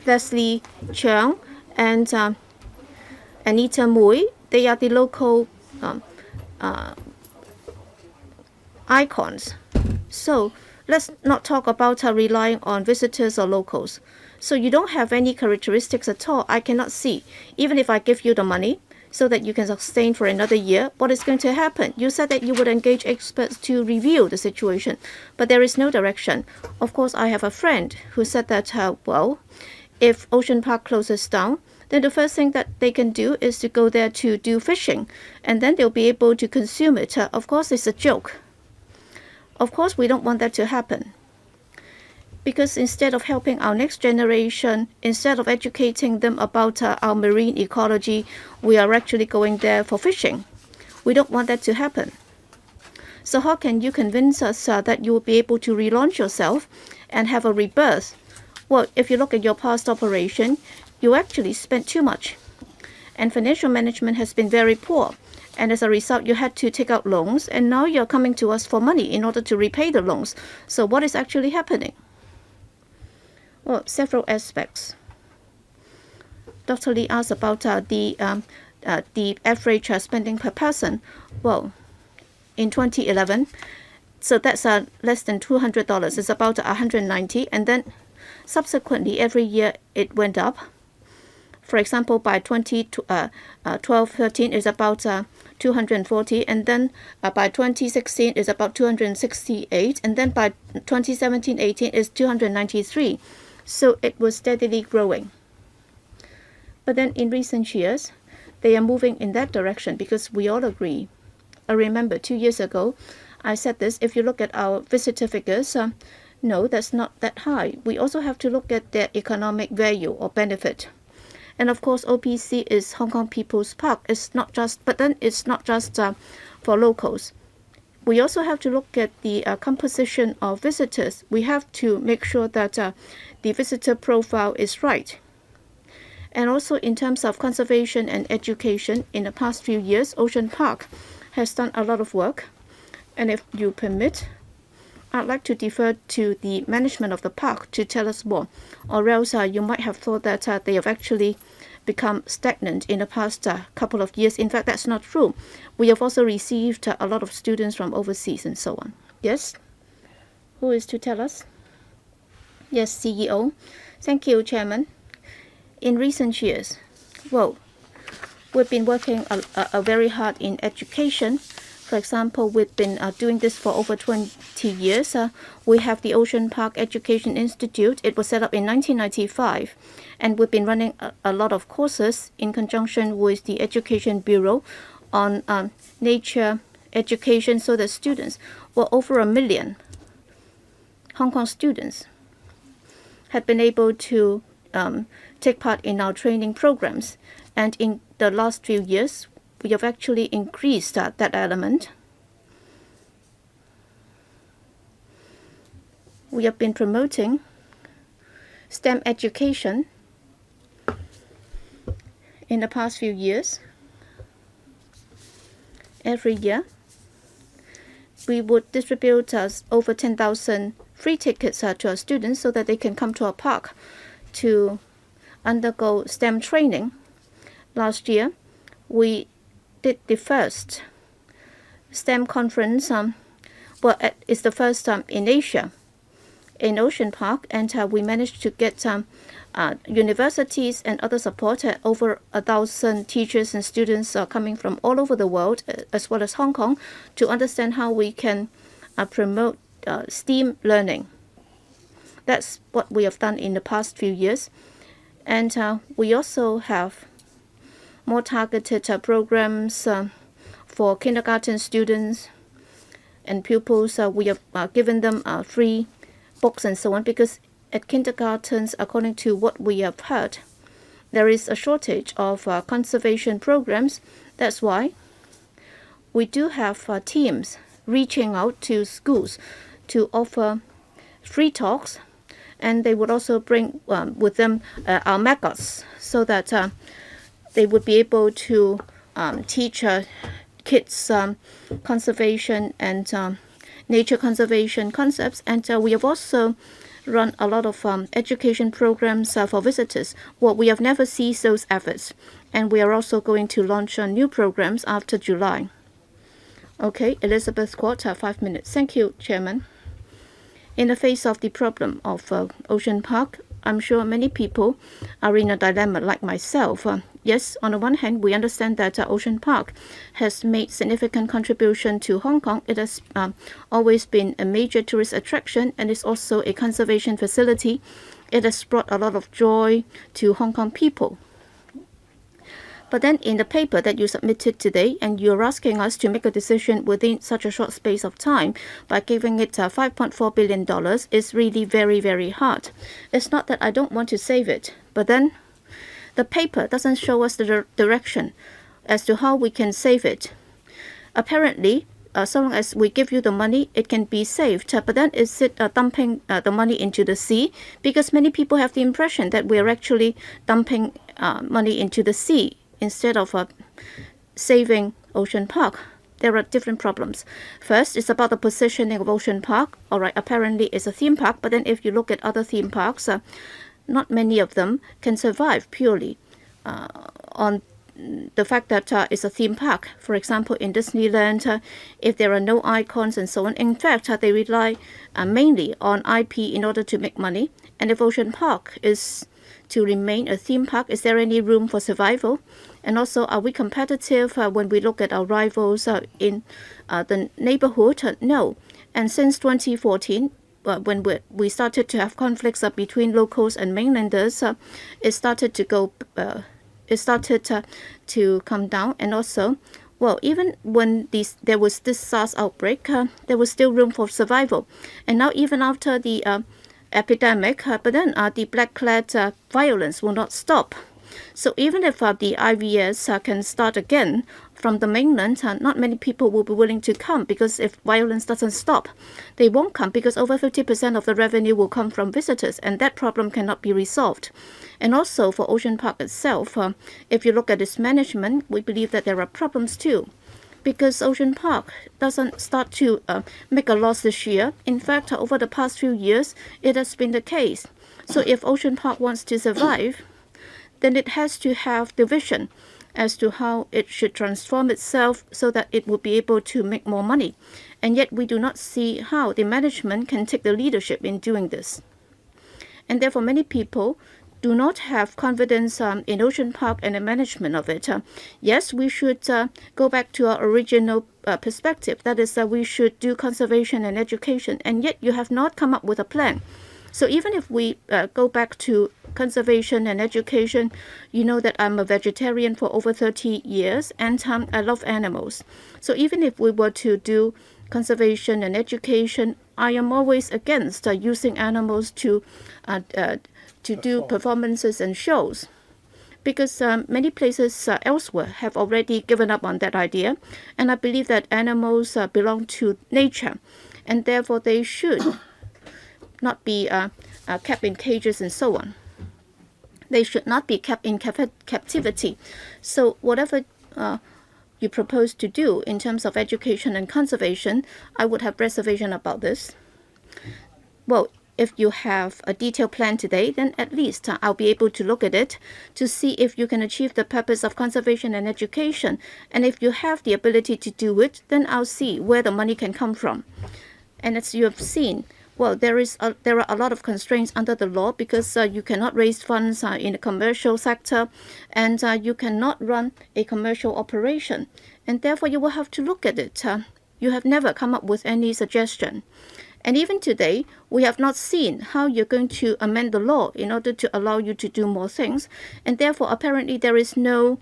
Leslie Cheung and Anita Mui. They are the local icons. So let's not talk about relying on visitors or locals. So you don't have any characteristics at all. I cannot see. Even if I give you the money so that you can sustain for another year, what is going to happen? You said that you would engage experts to review the situation, but there is no direction. Of course, I have a friend who said that, well, if Ocean Park closes down, then the first thing that they can do is to go there to do fishing, and then they'll be able to consume it. Of course, it's a joke. Of course, we don't want that to happen. Because instead of helping our next generation, instead of educating them about our marine ecology, we are actually going there for fishing. We don't want that to happen. So how can you convince us that you will be able to relaunch yourself and have a rebirth? Well, if you look at your past operation, you actually spent too much. And financial management has been very poor. And as a result, you had to take out loans, and now you're coming to us for money in order to repay the loans. So what is actually happening? Well, several aspects. Dr. Lee asked about the average spending per person. Well, in 2011, so that's less than $200. It's about 190, and then subsequently every year it went up. For example, by 2012-13 is about 240, and then by 2016 is about 268, and then by 2017-18 is 293. So it was steadily growing. But then in recent years, they are moving in that direction because we all agree. I remember 2 years ago, I said this, if you look at our visitor figures, no, that's not that high. We also have to look at their economic value or benefit. And of course, OPC is Hong Kong People's Park. It's not just for locals. We also have to look at the composition of visitors. We have to make sure that the visitor profile is right. And also in terms of conservation and education, in the past few years, Ocean Park has done a lot of work. And if you permit, I'd like to defer to the management of the park to tell us more, or else you might have thought that they have actually become stagnant in the past couple of years. In fact, that's not true. We have also received a lot of students from overseas and so on. Yes? Who is to tell us? Yes, CEO. Thank you, Chairman. In recent years, well, we've been working very hard in education. For example, we've been doing this for over 20 years. We have the Ocean Park Education Institute. It was set up in 1995, and we've been running a lot of courses in conjunction with the Education Bureau on nature education, so that students, well, over 1 million Hong Kong students had been able to take part in our training programs. And in the last few years, we have actually increased that element. We have been promoting STEM education in the past few years. Every year, we would distribute over 10,000 free tickets to our students so that they can come to our park to undergo STEM training. Last year, we did the first STEM conference. It's the first time in Asia, in Ocean Park, and we managed to get universities and other support. Over 1,000 teachers and students are coming from all over the world, as well as Hong Kong, to understand how we can promote STEAM learning. That's what we have done in the past few years. And we also have more targeted programs for kindergarten students and pupils. We have given them free books and so on, because at kindergartens, according to what we have heard, there is a shortage of conservation programs. That's why we do have teams reaching out to schools to offer free talks, and they would also bring with them our maggots, so that they would be able to teach kids conservation and nature conservation concepts. And we have also run a lot of education programs for visitors. Well, we have never ceased those efforts, and we are also going to launch new programs after July. Okay, Elizabeth Court, 5 minutes. Thank you, Chairman. In the face of the problem of Ocean Park, I'm sure many people are in a dilemma like myself. Yes, on the one hand, we understand that Ocean Park has made significant contribution to Hong Kong. It has always been a major tourist attraction, and is also a conservation facility. It has brought a lot of joy to Hong Kong people. But then in the paper that you submitted today, and you're asking us to make a decision within such a short space of time by giving it $5.4 billion is really very, very hard. It's not that I don't want to save it, but then the paper doesn't show us the direction as to how we can save it. Apparently, so long as we give you the money, it can be saved. But then is it dumping the money into the sea? Because many people have the impression that we are actually dumping money into the sea instead of saving Ocean Park. There are different problems. First, it's about the positioning of Ocean Park. All right, apparently it's a theme park, but then if you look at other theme parks, not many of them can survive purely on the fact that it's a theme park. For example, in Disneyland, if there are no icons and so on, in fact, they rely mainly on IP in order to make money. And if Ocean Park is to remain a theme park, is there any room for survival? And also, are we competitive when we look at our rivals in the neighborhood? No. And since 2014, when we started to have conflicts between locals and mainlanders, it started to go. It started to come down, and also, well, even when there was this SARS outbreak, there was still room for survival. And now, even after the epidemic, but then the black-clad violence will not stop. So even if the IVS can start again from the mainland, not many people will be willing to come, because if violence doesn't stop, they won't come, because over 50% of the revenue will come from visitors, and that problem cannot be resolved. And also for Ocean Park itself, if you look at its management, we believe that there are problems too, because Ocean Park doesn't start to make a loss this year. In fact, over the past few years, it has been the case. So if Ocean Park wants to survive, then it has to have the vision as to how it should transform itself so that it will be able to make more money. And yet we do not see how the management can take the leadership in doing this. And therefore many people do not have confidence in Ocean Park and the management of it. Yes, we should go back to our original perspective. That is, we should do conservation and education. And yet you have not come up with a plan. So even if we go back to conservation and education, you know that I'm a vegetarian for over 30 years, and I love animals. So even if we were to do conservation and education, I am always against using animals to do performances and shows, because many places elsewhere have already given up on that idea, and I believe that animals belong to nature, and therefore they should not be kept in cages and so on. They should not be kept in captivity. So whatever you propose to do in terms of education and conservation, I would have reservation about this. Well, if you have a detailed plan today, then at least I'll be able to look at it to see if you can achieve the purpose of conservation and education. And if you have the ability to do it, then I'll see where the money can come from. And as you have seen, well, there are a lot of constraints under the law, because you cannot raise funds in the commercial sector, and you cannot run a commercial operation. And therefore, you will have to look at it. You have never come up with any suggestion. And even today, we have not seen how you're going to amend the law in order to allow you to do more things. And therefore, apparently, there is no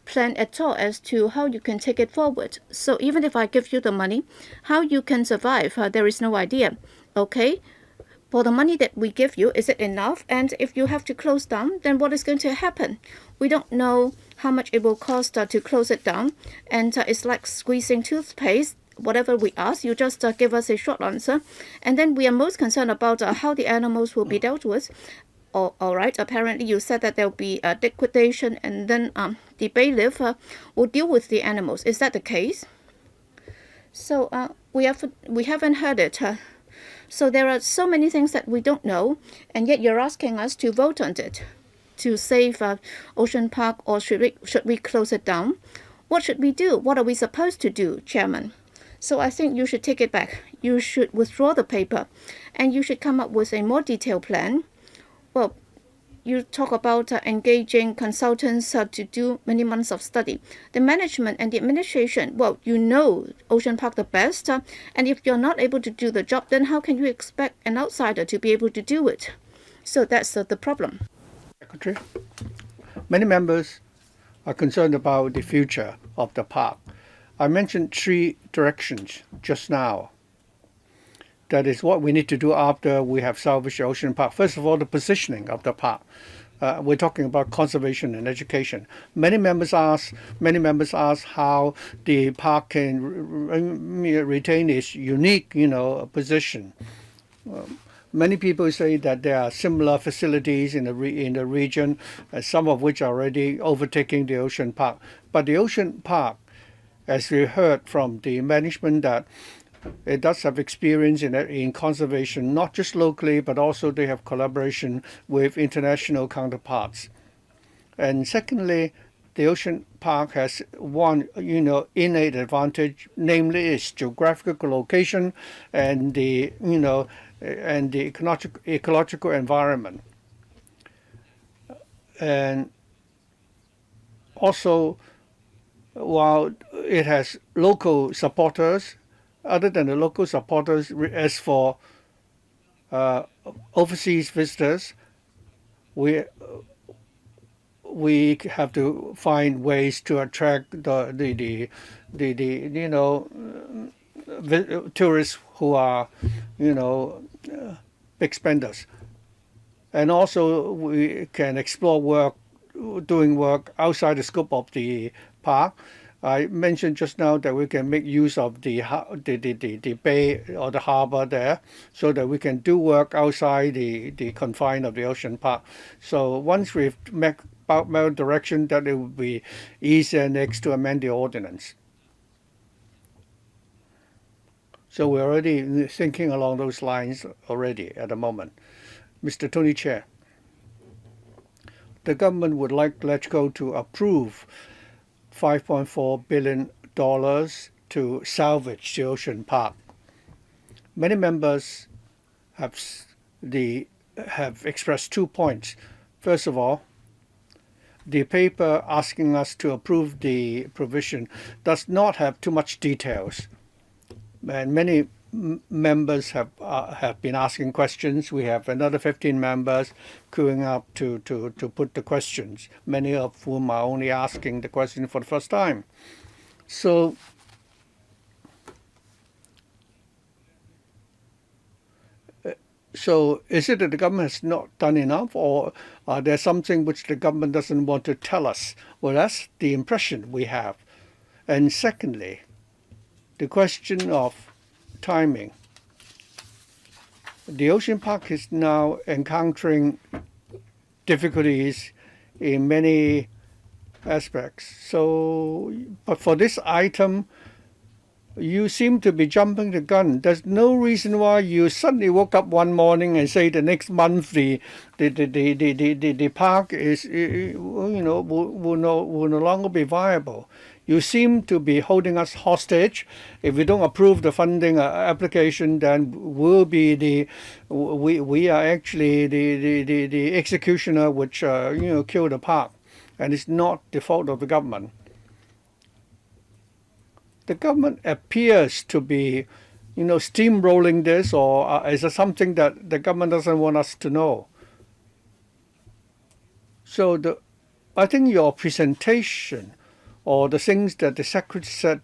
plan at all as to how you can take it forward. So even if I give you the money, how you can survive, there is no idea. Okay, for the money that we give you, is it enough? And if you have to close down, then what is going to happen? We don't know how much it will cost to close it down. And it's like squeezing toothpaste. Whatever we ask, you just give us a short answer. And then we are most concerned about how the animals will be dealt with. All right, apparently you said that there will be a liquidation, and then the bailiff will deal with the animals. Is that the case? So we haven't heard it. So there are so many things that we don't know, and yet you're asking us to vote on it to save Ocean Park, or should we close it down? What should we do? What are we supposed to do, Chairman? So I think you should take it back. You should withdraw the paper, and you should come up with a more detailed plan. Well, you talk about engaging consultants to do many months of study. The management and the administration, well, you know Ocean Park the best, and if you're not able to do the job, then how can you expect an outsider to be able to do it? So that's the problem. Secretary, many members are concerned about the future of the park. I mentioned 3 directions just now. That is what we need to do after we have salvaged the ocean park. First of all, the positioning of the park. We're talking about conservation and education. Many members ask how the park can retain its unique, position. Many people say that there are similar facilities in the region, some of which are already overtaking the ocean park. But the ocean park, as we heard from the management, that it does have experience in conservation, not just locally, but also they have collaboration with international counterparts. And secondly, the ocean park has one, innate advantage, namely its geographical location and the, and the ecological environment. And also, while it has local supporters, other than the local supporters, as for overseas visitors, we have to find ways to attract the tourists who are big spenders, and also we can explore doing work outside the scope of the park. I mentioned just now that we can make use of the bay or the harbor there, so that we can do work outside the confine of the ocean park. So once we've met about direction, that it will be easier next to amend the ordinance. So we're already thinking along those lines already at the moment. Mr. Tony Chair, the government would like LegCo to approve $5.4 billion to salvage the ocean park. Many members have expressed 2 points. First of all, the paper asking us to approve the provision does not have too much details, and many members have been asking questions. We have another 15 members queuing up to put the questions, many of whom are only asking the question for the first time. So is it that the government has not done enough, or are there something which the government doesn't want to tell us? Well, that's the impression we have. And secondly, the question of timing. The ocean park is now encountering difficulties in many aspects. So, but for this item, you seem to be jumping the gun. There's no reason why you suddenly woke up one morning and say the next month the park is will no longer be viable. You seem to be holding us hostage. If we don't approve the funding application, then we are actually the executioner which kill the park, and it's not the fault of the government. The government appears to be, steamrolling this, or is it something that the government doesn't want us to know? So I think your presentation, or the things that the secretary said,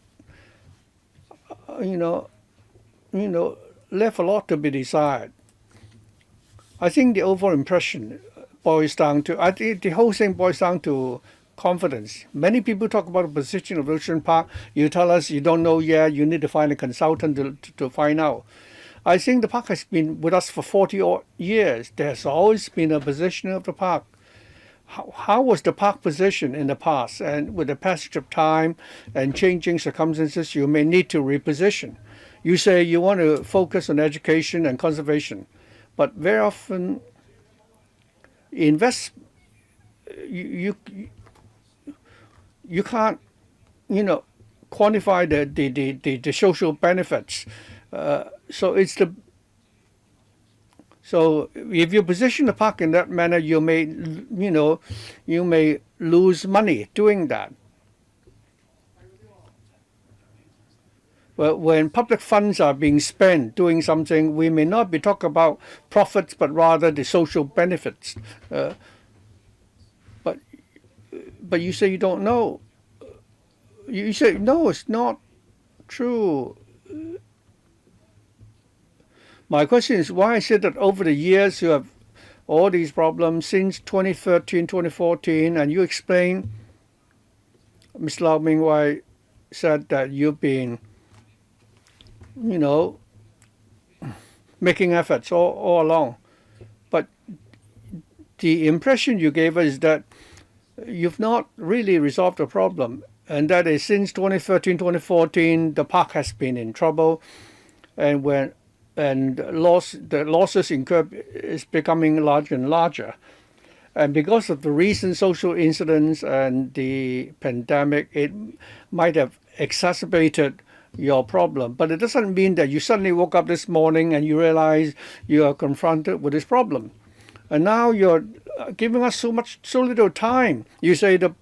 left a lot to be desired. I think the overall impression boils down to, I think the whole thing boils down to confidence. Many people talk about the position of Ocean Park. You tell us you don't know yet, you need to find a consultant to find out. I think the park has been with us for 40 odd years. There's always been a position of the park. How was the park positioned in the past? And with the passage of time and changing circumstances, you may need to reposition. You say you want to focus on education and conservation, but very often you can't quantify the social benefits. So if you position the park in that manner, you may lose money doing that. Well, when public funds are being spent doing something, we may not be talking about profits, but rather the social benefits. but you say you don't know. You say, no, it's not true. My question is, why is it that over the years you have all these problems since 2013, 2014, and you explain, Ms. Lau Ming-Wai said that you've been, making efforts all along. But the impression you gave us is that you've not really resolved the problem. And that is since 2013, 2014, the park has been in trouble. And the losses incurred is becoming larger and larger. And because of the recent social incidents and the pandemic, it might have exacerbated your problem. But it doesn't mean that you suddenly woke up this morning and you realize you are confronted with this problem. And now you're giving us so little time. You say the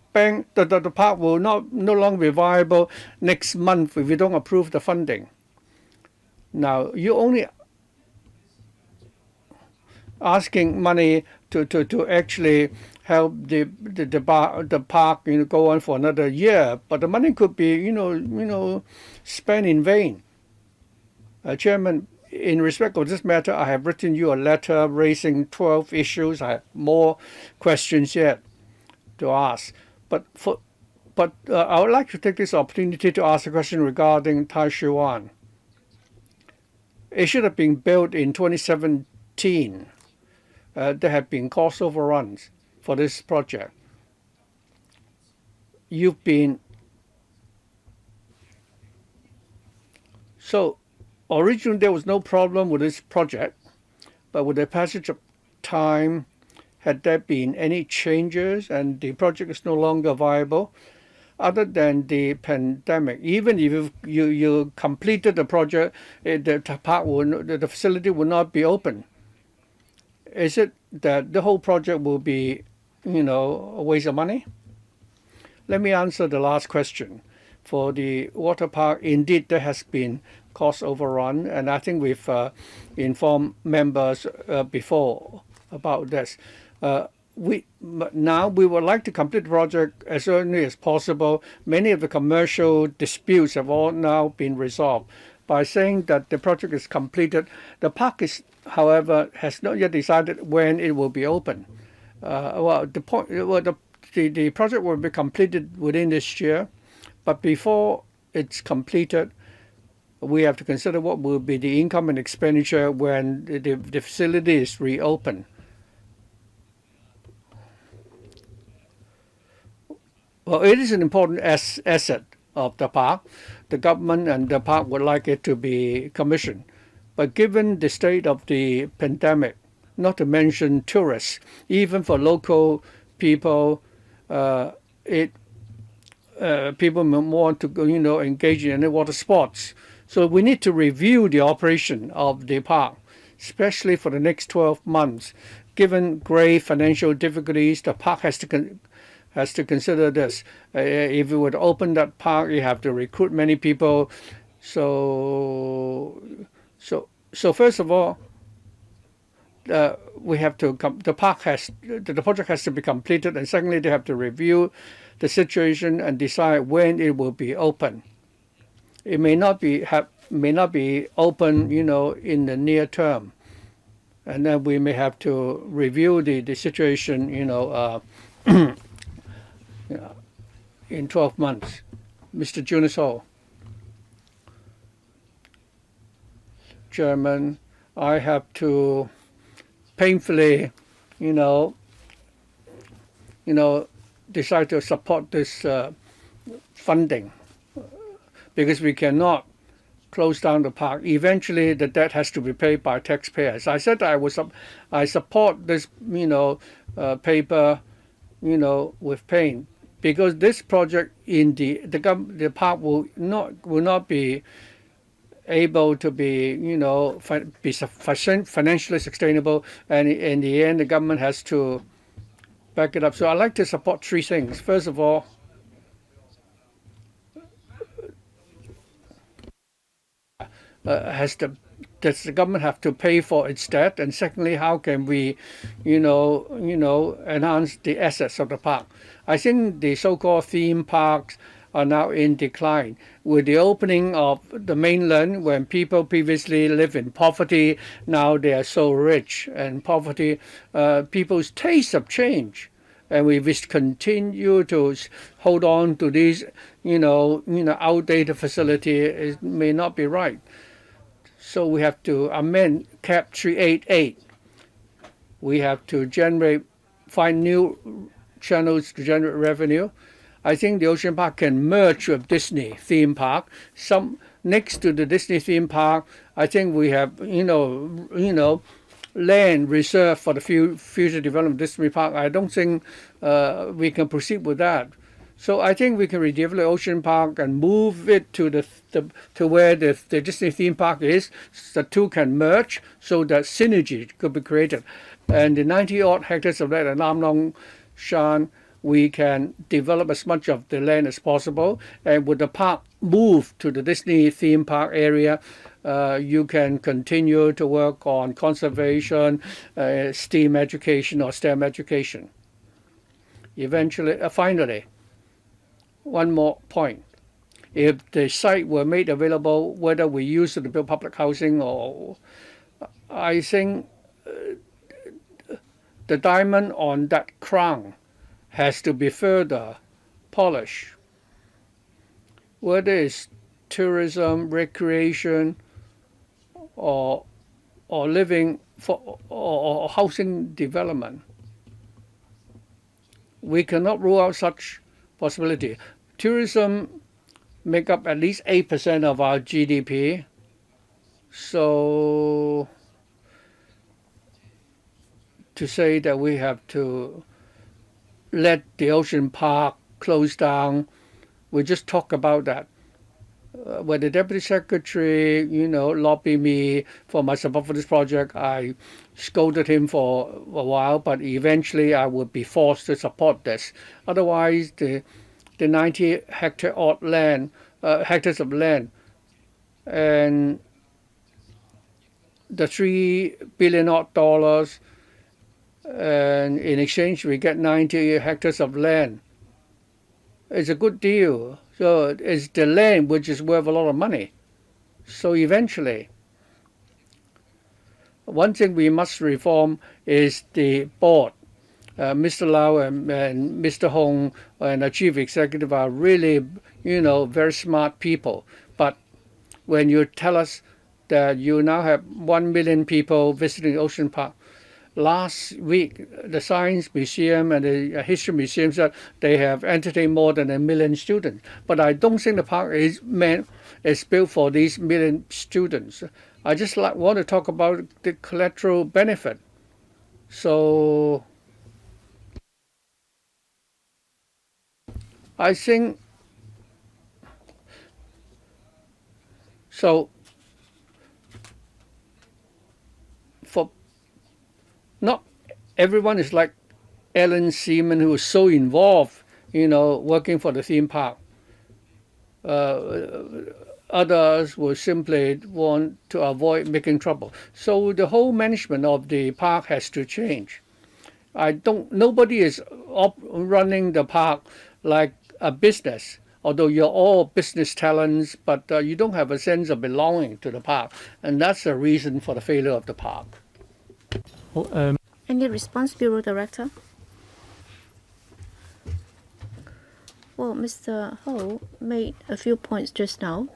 park will no longer be viable next month if we don't approve the funding. Now you only asking money to actually help the park go on for another year, but the money could be spent in vain. Chairman, in respect of this matter, I have written you a letter raising 12 issues. I have more questions yet to ask, but I would like to take this opportunity to ask a question regarding Tai Shui. It should have been built in 2017. There have been cost overruns for this project. So originally there was no problem with this project, but with the passage of time, had there been any changes and the project is no longer viable other than the pandemic? Even if you completed the project, the facility will not be open. Is it that the whole project will be, a waste of money? Let me answer the last question. For the water park, indeed there has been cost overrun, and I think we've informed members before about this. We would like to complete the project as early as possible. Many of the commercial disputes have all now been resolved. By saying that the project is completed, the park however, has not yet decided when it will be open. The project will be completed within this year, but before it's completed, we have to consider what will be the income and expenditure when the facility is reopened. Well, it is an important asset of the park. The government and the park would like it to be commissioned. But given the state of the pandemic, not to mention tourists, even for local people, people want to go, engage in any water sports. So we need to review the operation of the park, especially for the next 12 months. Given grave financial difficulties, the park has to consider this. If you would open that park, you have to recruit many people. So first of all, the project has to be completed, and secondly, they have to review the situation and decide when it will be open. It may not be open, in the near term, and then we may have to review the situation, in 12 months. Mr. Juniso. Chairman, I have to painfully, decide to support this funding because we cannot close down the park. Eventually, the debt has to be paid by taxpayers. I said I support this, paper, with pain, because this project in the park will not be able to be financially sustainable, and in the end the government has to back it up. So I'd like to support three things. First of all, has the does the government have to pay for its debt? And secondly, how can we, enhance the assets of the park? I think the so-called theme parks are now in decline. With the opening of the mainland, when people previously lived in poverty, now they are so rich, and poverty, people's tastes have changed. And we wish continue to hold on to these, outdated facility, it may not be right. So we have to amend Cap 388. We have to find new channels to generate revenue. I think the Ocean Park can merge with Disney theme park. Next to the Disney theme park, I think we have, land reserved for the future development of Disney Park. I don't think we can proceed with that. So I think we can redevelop Ocean Park and move it to where the Disney theme park is. The two can merge so that synergy could be created. And the 90-odd hectares of land at Nam Long Shan, we can develop as much of the land as possible. And with the park move to the Disney theme park area, you can continue to work on conservation, STEAM education or STEM education. Finally, one more point. If the site were made available, whether we use it to build public housing or, I think the diamond on that crown has to be further polished. Whether it's tourism, recreation, or living for or housing development, we cannot rule out such possibility. Tourism make up at least 8% of our GDP. So to say that we have to let the Ocean Park close down, we just talk about that. When the Deputy Secretary, lobbied me for my support for this project, I scolded him for a while, but eventually I would be forced to support this. Otherwise, the 90 hectares of land and the $3 billion odd, and in exchange we get 90 hectares of land. It's a good deal. So it's the land which is worth a lot of money. So eventually, one thing we must reform is the board. Mr. Lau and Mr. Hong and the chief executive are really, very smart people. But when you tell us that you now have 1 million people visiting Ocean Park, last week, the Science Museum and the History Museum said they have entertained more than 1 million students. But I don't think the park is built for these 1 million students. I just want to talk about the collateral benefit. So I think so. Not everyone is like Alan Seaman, who was so involved, working for the theme park. Others will simply want to avoid making trouble. So the whole management of the park has to change. Nobody is running the park like a business. Although you're all business talents, but you don't have a sense of belonging to the park, and that's the reason for the failure of the park. Any response, Bureau Director? Well, Mr. Ho made a few points just now,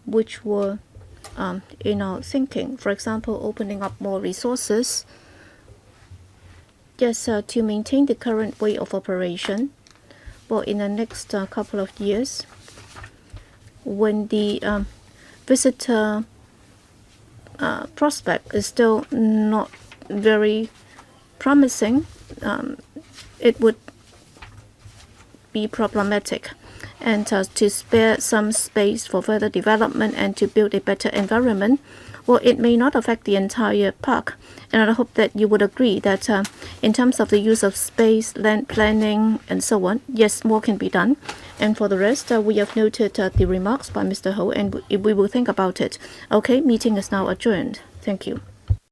which were in our thinking. For example, opening up more resources. Yes, to maintain the current way of operation. Well, in the next couple of years, when the visitor prospect is still not very promising, it would be problematic. And to spare some space for further development and to build a better environment, well, it may not affect the entire park. And I hope that you would agree that in terms of the use of space, land planning, and so on, yes, more can be done. And for the rest, we have noted the remarks by Mr. Ho, and we will think about it. Okay, meeting is now adjourned. Thank you.